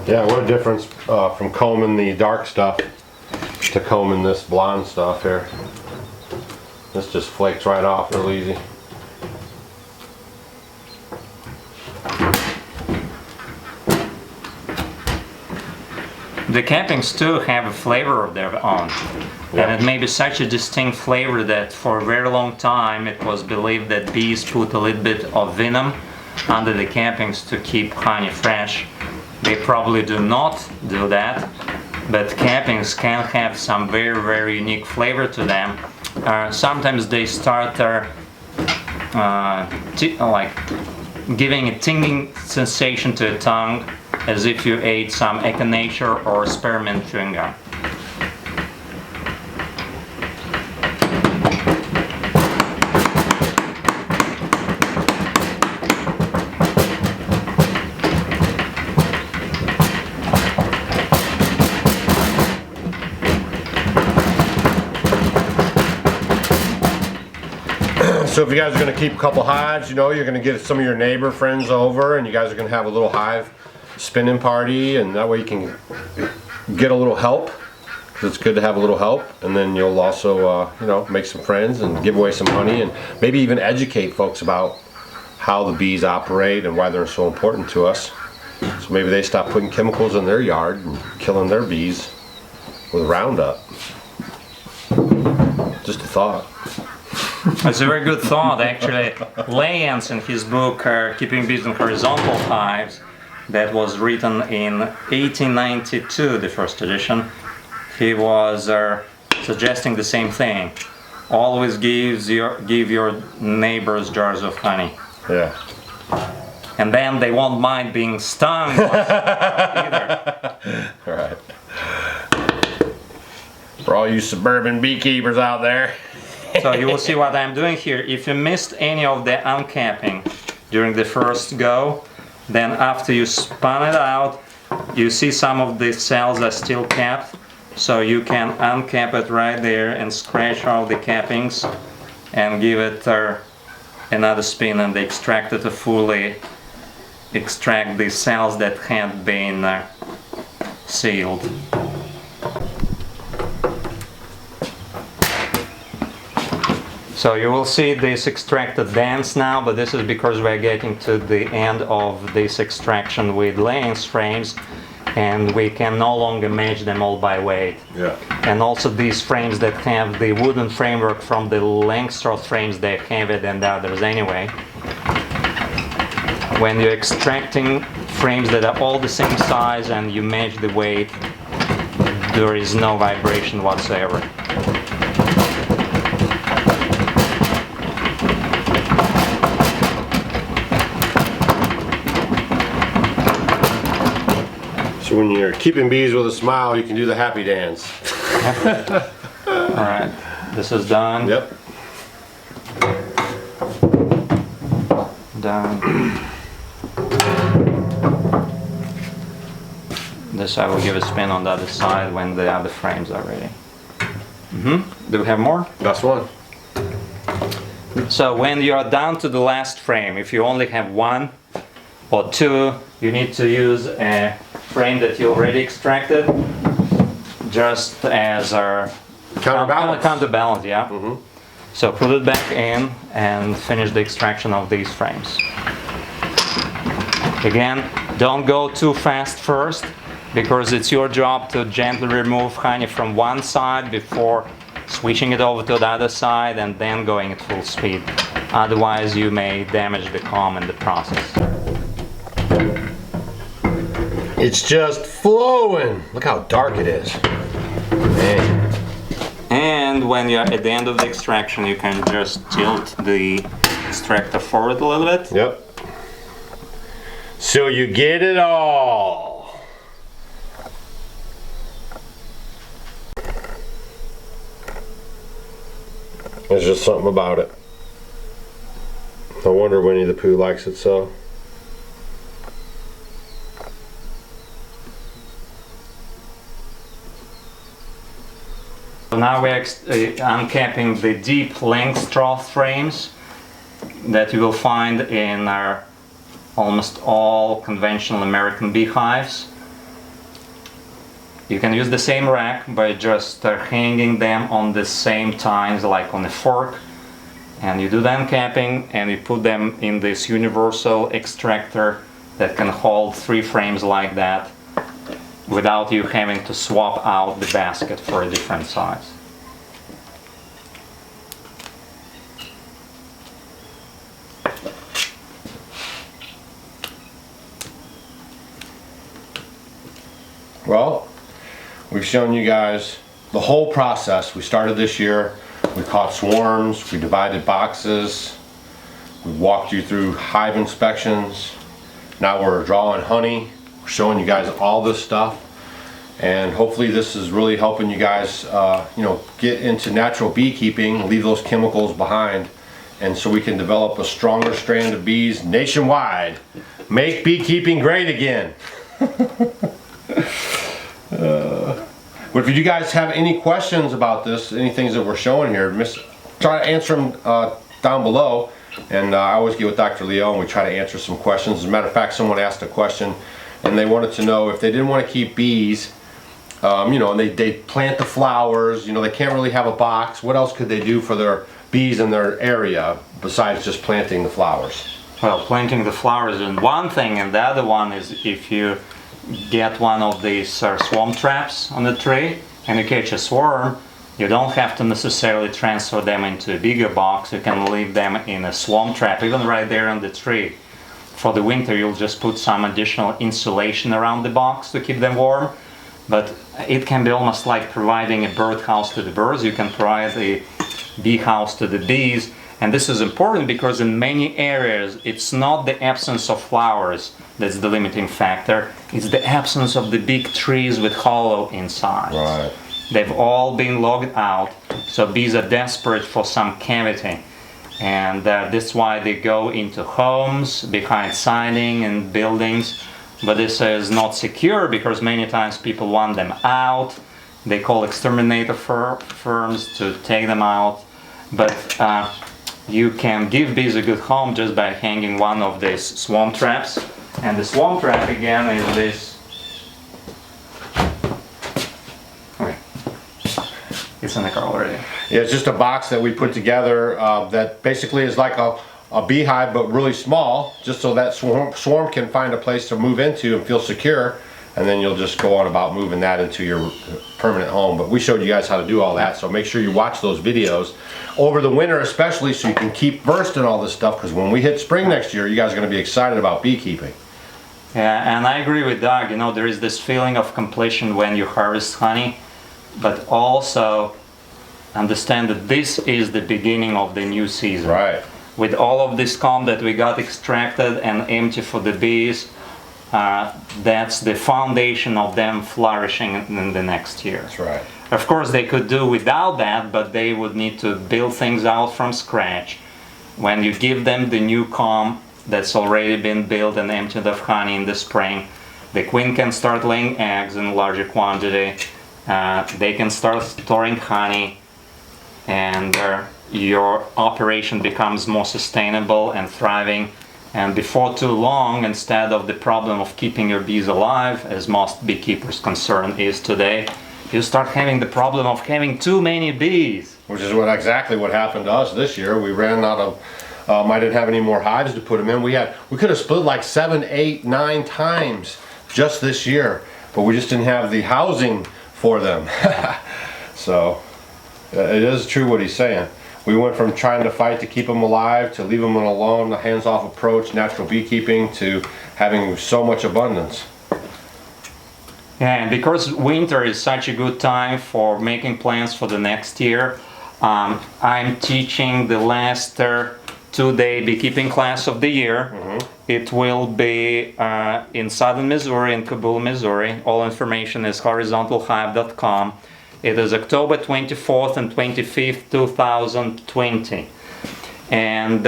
Yeah, what a difference from combing the dark stuff to combing this blonde stuff here. This just flakes right off real easy. The cappings too have a flavor of their own. Yeah. And it may be such a distinct flavor that for a very long time it was believed that bees put a little bit of venom under the cappings to keep honey fresh. They probably do not do that, but cappings can have some very, very unique flavor to them. Sometimes they start like giving a tingling sensation to the tongue, as if you ate some echinacea or spearmint chewing gum. So if you guys are going to keep a couple hives, you know, you're going to get some of your neighbor friends over, and you guys are going to have a little hive spinning party, and that way you can get a little help. It's good to have a little help, and then you'll also, you know, make some friends and give away some honey, and maybe even educate folks about how the bees operate and why they're so important to us. So maybe they stop putting chemicals in their yard and killing their bees with Roundup. Just a thought. It's a very good thought, actually. Lyons, in his book Keeping Bees in Horizontal Hives, that was written in 1892, the first edition, he was suggesting the same thing. Always give your neighbors jars of honey. Yeah. And then they won't mind being stung either. Right. For all you suburban beekeepers out there. So you will see what I'm doing here. If you missed any of the uncapping during the first go, then after you spun it out, you see some of the cells are still capped. So you can uncap it right there and scratch all the cappings and give it another spin and extract it to fully extract the cells that had been sealed. So you will see this extracted dents now, but this is because we're getting to the end of this extraction with layings frames, and we can no longer match them all by weight. Yeah. And also these frames that have the wooden framework from the Langstroth frames, they have it and the others anyway. When you're extracting frames that are all the same size and you match the weight, there is no vibration whatsoever. So when you're keeping bees with a smile, you can do the happy dance. Alright, this is done. Yep. Done. This I will give a spin on the other side when the other frames are ready. Do we have more? That's one. So when you are down to the last frame, if you only have one or two, you need to use a frame that you already extracted just as a counterbalance, yeah. So put it back in and finish the extraction of these frames. Again, don't go too fast first, because it's your job to gently remove honey from one side before switching it over to the other side and then going at full speed. Otherwise you may damage the comb in the process. It's just flowing. Look how dark it is. Man. And when you're at the end of the extraction, you can just tilt the extractor forward a little bit. Yep. So you get it all. There's just something about it. No wonder Winnie the Pooh likes it so. So now we're uncapping the deep Langstroth frames that you will find in almost all conventional American beehives. You can use the same rack by just hanging them on the same tines, like on a fork, and you do the uncapping and you put them in this universal extractor that can hold 3 frames like that without you having to swap out the basket for a different size. Well, we've shown you guys the whole process. We started this year, we caught swarms, we divided boxes, we walked you through hive inspections, now we're drawing honey, we're showing you guys all this stuff, and hopefully this is really helping you guys get into natural beekeeping, leave those chemicals behind, and so we can develop a stronger strand of bees nationwide. Make beekeeping great again. But if you guys have any questions about this, any things that we're showing here, try to answer them down below. And I always get with Dr. Leo and we try to answer some questions. As a matter of fact, someone asked a question and they wanted to know if they didn't want to keep bees, and they plant the flowers, they can't really have a box. What else could they do for their bees in their area besides just planting the flowers? Well, planting the flowers is one thing, and the other one is if you get one of these swarm traps on the tree and you catch a swarm, You don't have to necessarily transfer them into a bigger box. You can leave them in a swarm trap, even right there on the tree. For the winter, you'll just put some additional insulation around the box to keep them warm. But it can be almost like providing a birdhouse to the birds. You can provide a bee house to the bees. And this is important because in many areas, it's not the absence of flowers that's the limiting factor. It's the absence of the big trees with hollow insides. Right. They've all been logged out, so bees are desperate for some cavity. And that's why they go into homes, behind siding and buildings. But this is not secure because many times people want them out. They call exterminator firms to take them out. But you can give bees a good home just by hanging one of these swarm traps. And the swarm trap again is this. Okay. It's in the car already. Yeah, it's just a box that we put together that basically is like a beehive, but really small, just so that swarm can find a place to move into and feel secure. And then you'll just go on about moving that into your permanent home. But we showed you guys how to do all that, so make sure you watch those videos over the winter especially, so you can keep versed in all this stuff, because when we hit spring next year, you guys are going to be excited about beekeeping. Yeah, and I agree with Doug. You know, there is this feeling of completion when you harvest honey, but also understand that this is the beginning of the new season. Right. With all of this comb that we got extracted and empty for the bees, that's the foundation of them flourishing in the next year. That's right. Of course, they could do without that, but they would need to build things out from scratch. When you give them the new comb that's already been built and emptied of honey in the spring, the queen can start laying eggs in larger quantity. They can start storing honey, and your operation becomes more sustainable and thriving. And before too long, instead of the problem of keeping your bees alive, as most beekeepers' concern is today, you start having the problem of having too many bees. Which is exactly what happened to us this year. We ran out of, I didn't have any more hives to put them in. We could have split like 7, 8, 9 times just this year, but we just didn't have the housing for them. So it is true what he's saying. We went from trying to fight to keep them alive, to leave them alone, the hands-off approach, natural beekeeping, to having so much abundance. Yeah, and because winter is such a good time for making plans for the next year, I'm teaching the last 2-day beekeeping class of the year. It will be in southern Missouri, in Kabul, Missouri. All information is horizontalhive.com. It is October 24th and 25th, 2020. And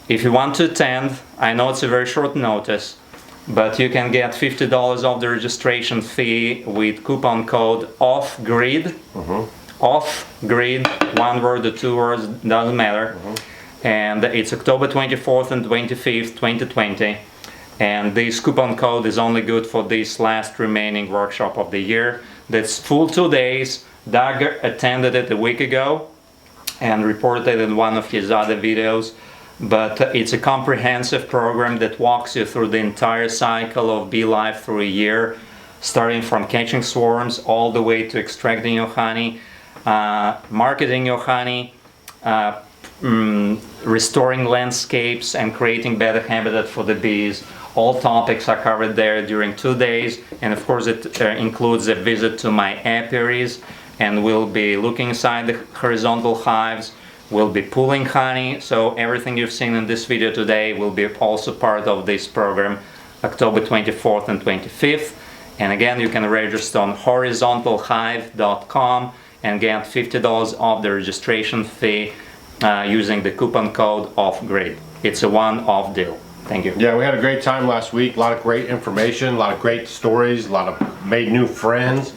if you want to attend, I know it's a very short notice, but you can get $50 off the registration fee with coupon code OFFGRID. OFFGRID, 1 word or 2 words, doesn't matter. And it's October 24th and 25th, 2020. And this coupon code is only good for this last remaining workshop of the year. That's full 2 days. Doug attended it a week ago and reported it in one of his other videos. But it's a comprehensive program that walks you through the entire cycle of bee life through a year, starting from catching swarms all the way to extracting your honey, marketing your honey, restoring landscapes and creating better habitat for the bees. All topics are covered there during 2 days, and of course it includes a visit to my apiaries, and we'll be looking inside the horizontal hives. We'll be pulling honey, so everything you've seen in this video today will be also part of this program, October 24th and 25th. And again, you can register on horizontalhive.com and get $50 off the registration fee using the coupon code OFFGRID. It's a one-off deal. Thank you. Yeah, we had a great time last week. A lot of great information, a lot of great stories, a lot of made new friends.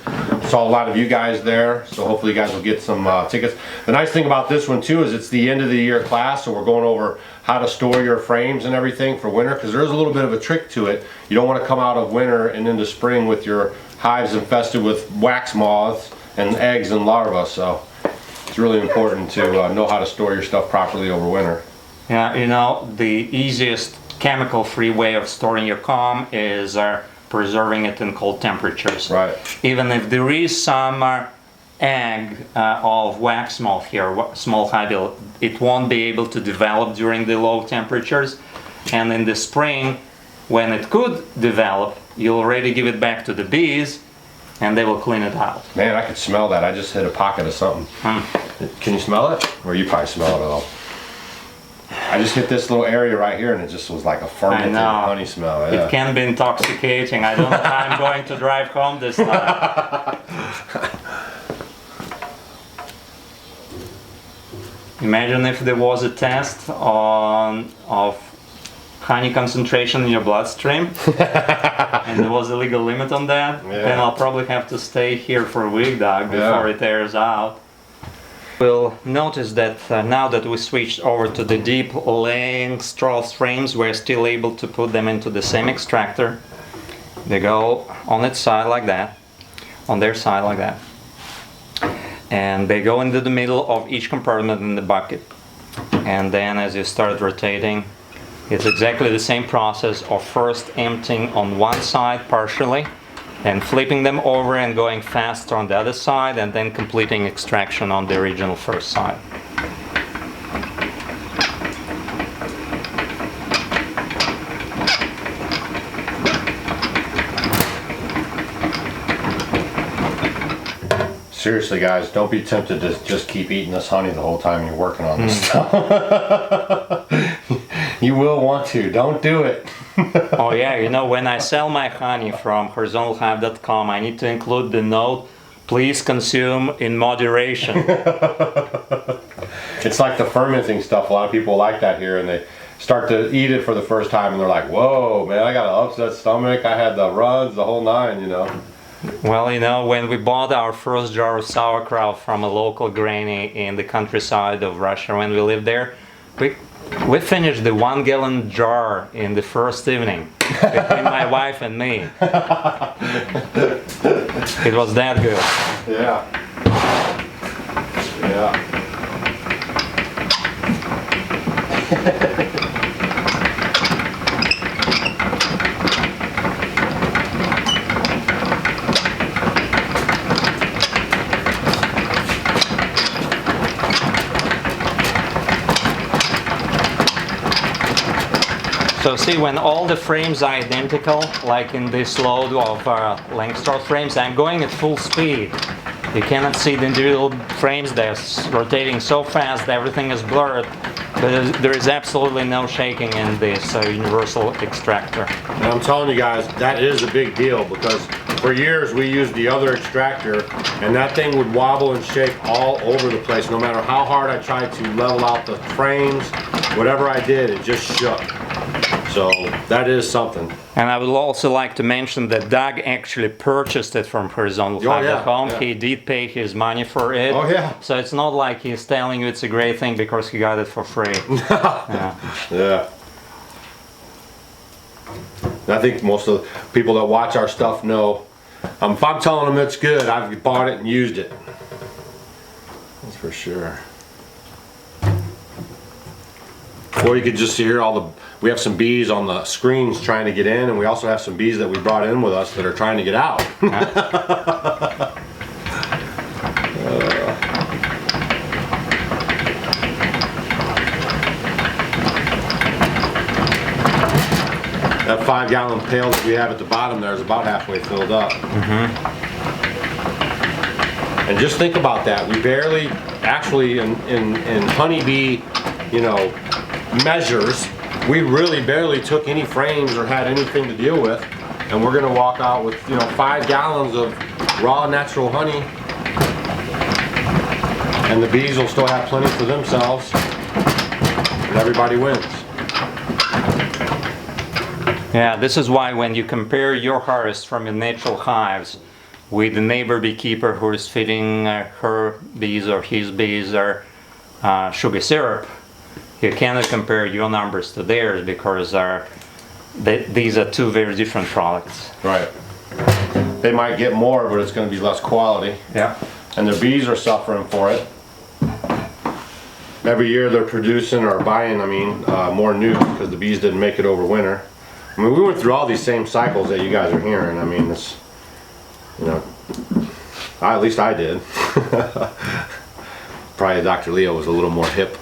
Saw a lot of you guys there, so hopefully you guys will get some tickets. The nice thing about this one too is it's the end of the year class, so we're going over how to store your frames and everything for winter, because there is a little bit of a trick to it. You don't want to come out of winter and into spring with your hives infested with wax moths and eggs and larvae, so it's really important to know how to store your stuff properly over winter. Yeah, you know, the easiest chemical-free way of storing your comb is preserving it in cold temperatures. Right. Even if there is some egg of wax moth here, small hive, it won't be able to develop during the low temperatures. And in the spring, when it could develop, you'll already give it back to the bees and they will clean it out. Man, I could smell that. I just hit a pocket of something. Can you smell it? Or you probably smell it all. I just hit this little area right here and it just was like a fermented honey smell. Yeah. It can be intoxicating. I don't know how I'm going to drive home this time. Imagine if there was a test of honey concentration in your bloodstream and there was a legal limit on that, then I'll probably have to stay here for a week, Doug, before it airs out. We'll notice that now that we switched over to the deep Langstroth frames, we're still able to put them into the same extractor. They go on its side like that, on their side like that. And they go into the middle of each compartment in the bucket. And then as you start rotating, it's exactly the same process of first emptying on one side partially, and flipping them over and going faster on the other side, and then completing extraction on the original first side. Seriously, guys, don't be tempted to just keep eating this honey the whole time you're working on this stuff. You will want to. Don't do it. Oh yeah, you know, when I sell my honey from horizontalhive.com, I need to include the note, please consume in moderation. It's like the fermenting stuff. A lot of people like that here, and they start to eat it for the first time, and they're like, whoa, man, I got an upset stomach. I had the runs, the whole nine, you know. Well, you know, when we bought our first jar of sauerkraut from a local granny in the countryside of Russia when we lived there, we finished the 1 gallon jar in the first evening between my wife and me. It was that good. Yeah. Yeah. So see, when all the frames are identical, like in this load of Langstroth frames, I'm going at full speed. You cannot see the individual frames, they're rotating so fast that everything is blurred, but there is absolutely no shaking in this universal extractor. And I'm telling you guys, that is a big deal, because for years we used the other extractor and that thing would wobble and shake all over the place. No matter how hard I tried to level out the frames, whatever I did, it just shook. So that is something. And I would also like to mention that Doug actually purchased it from horizontalhive.com. He did pay his money for it. Oh yeah. So it's not like he's telling you it's a great thing because he got it for free. Yeah. I think most of the people that watch our stuff know, if I'm telling them it's good, I've bought it and used it. That's for sure. Or you could just hear we have some bees on the screens trying to get in, and we also have some bees that we brought in with us that are trying to get out. That 5 gallon pail that we have at the bottom there is about halfway filled up. And just think about that. We barely, actually in honeybee, you know, measures, we really barely took any frames or had anything to deal with, and we're gonna walk out with, you know, 5 gallons of raw natural honey, and the bees will still have plenty for themselves, and everybody wins. Yeah, this is why when you compare your harvest from your natural hives with the neighbor beekeeper who is feeding her bees or his bees or sugar syrup, you cannot compare your numbers to theirs because these are two very different products. Right. They might get more, but it's going to be less quality. Yeah. And the bees are suffering for it. Every year they're producing or buying, more nukes because the bees didn't make it over winter. I mean, we went through all these same cycles that you guys are hearing. I mean, it's, you know, At least I did. Probably Dr. Leo was a little more hip.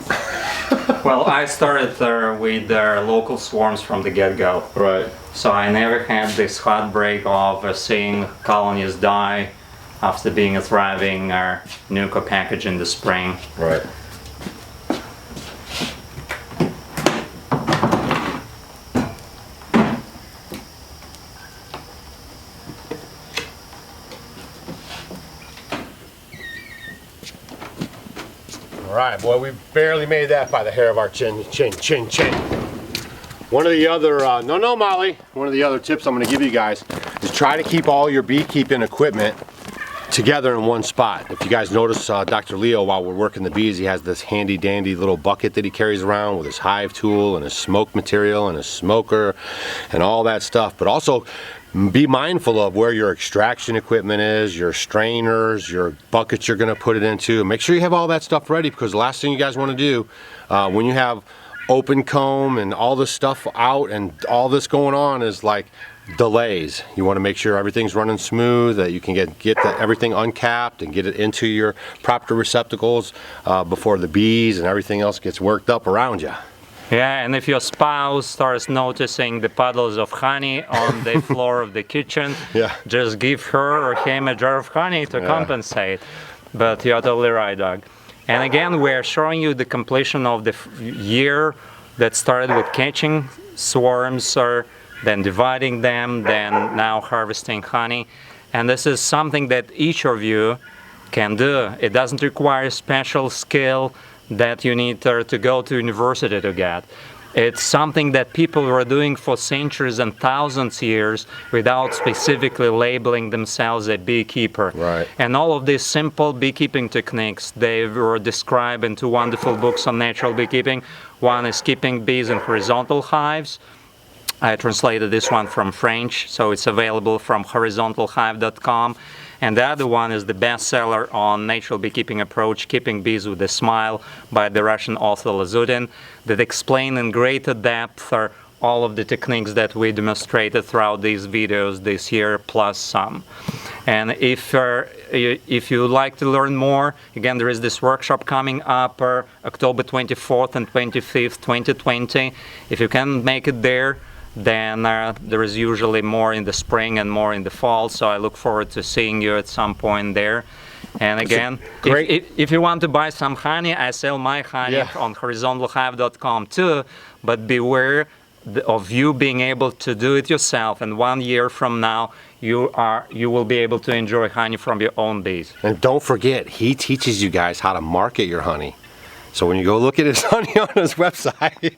Well, I started with local swarms from the get-go. Right. So I never had this heartbreak of seeing colonies die after being a thriving nuclear package in the spring. Right. Alright, boy, we barely made that by the hair of our chin. One of the other, no, Molly, one of the other tips I'm going to give you guys is try to keep all your beekeeping equipment together in one spot. If you guys notice, Dr. Leo, while we're working the bees, he has this handy dandy little bucket that he carries around with his hive tool and his smoke material and his smoker and all that stuff. But also be mindful of where your extraction equipment is, your strainers, your buckets you're going to put it into. Make sure you have all that stuff ready, because the last thing you guys want to do when you have open comb and all this stuff out and all this going on is like delays. You want to make sure everything's running smooth, that you can get everything uncapped and get it into your proper receptacles before the bees and everything else gets worked up around you. Yeah, and if your spouse starts noticing the puddles of honey on the floor of the kitchen, just give her or him a jar of honey to compensate. But you're totally right, Doug. And again, we're showing you the completion of the year that started with catching swarms, then dividing them, then now harvesting honey. And this is something that each of you can do. It doesn't require special skill that you need to go to university to get. It's something that people were doing for centuries and thousands of years without specifically labeling themselves a beekeeper. Right. And all of these simple beekeeping techniques, they were described in two wonderful books on natural beekeeping. One is Keeping Bees in Horizontal Hives. I translated this one from French, so it's available from horizontalhive.com. And the other one is the bestseller on natural beekeeping approach, Keeping Bees with a Smile, by the Russian author Lazudin, that explain in greater depth all of the techniques that we demonstrated throughout these videos this year, plus some. And if you would like to learn more, again, there is this workshop coming up October 24th and 25th, 2020. If you can make it there, then there is usually more in the spring and more in the fall, so I look forward to seeing you at some point there. And again, if you want to buy some honey, I sell my honey on horizontalhive.com too, but beware of you being able to do it yourself, and 1 year from now you will be able to enjoy honey from your own bees. And don't forget, he teaches you guys how to market your honey. So when you go look at his honey on his website,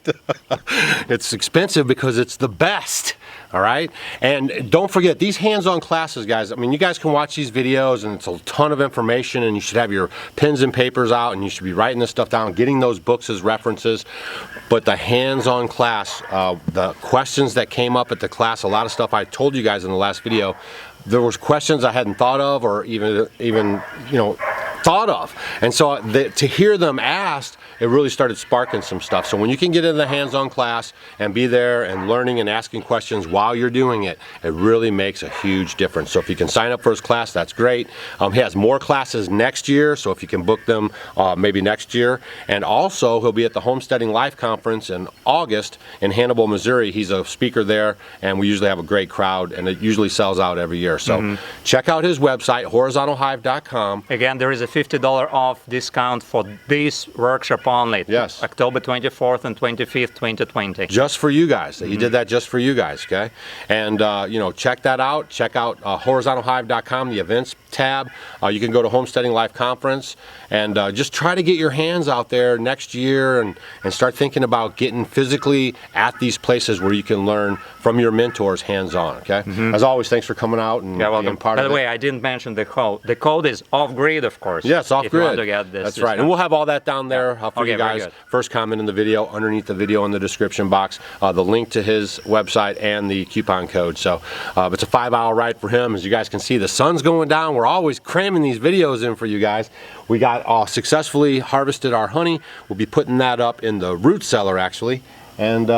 it's expensive because it's the best, all right? And don't forget, these hands-on classes, guys, I mean, you guys can watch these videos and it's a ton of information, and you should have your pens and papers out and you should be writing this stuff down, getting those books as references. But the hands-on class, the questions that came up at the class, a lot of stuff I told you guys in the last video, there was questions I hadn't thought of or even thought of. And so to hear them asked, it really started sparking some stuff. So when you can get in the hands-on class and be there and learning and asking questions while you're doing it, it really makes a huge difference. So if you can sign up for his class, that's great. He has more classes next year, so if you can book them maybe next year. And also, he'll be at the Homesteading Life Conference in August in Hannibal, Missouri. He's a speaker there, and we usually have a great crowd, and it usually sells out every year. So check out his website, horizontalhive.com. Again, there is a $50 off discount for this workshop only. Yes. October 24th and 25th, 2020. Just for you guys. He did that just for you guys, okay? And, check that out. Check out horizontalhive.com, the events tab. You can go to Homesteading Life Conference and just try to get your hands out there next year and start thinking about getting physically at these places where you can learn from your mentors hands-on, okay? As always, thanks for coming out and being part of it. By the way, I didn't mention the code. The code is off-grid, of course. Yes, off-grid. If you want to get this. That's right. And we'll have all that down there for you guys. First comment in the video, underneath the video in the description box, the link to his website and the coupon code. So it's a 5-hour ride for him. As you guys can see, the sun's going down. We're always cramming these videos in for you guys. We got successfully harvested our honey. We'll be putting that up in the root cellar, actually. And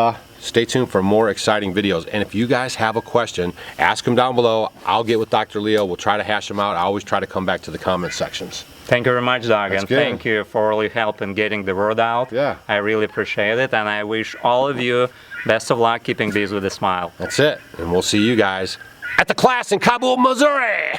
stay tuned for more exciting videos. And if you guys have a question, ask them down below. I'll get with Dr. Leo. We'll try to hash them out. I always try to come back to the comment sections. Thank you very much, Doug, That's and good. thank you for all your help in getting the word out. Yeah. I really appreciate it, and I wish all of you best of luck keeping bees with a smile. That's it. And we'll see you guys at the class in Kabul, Missouri.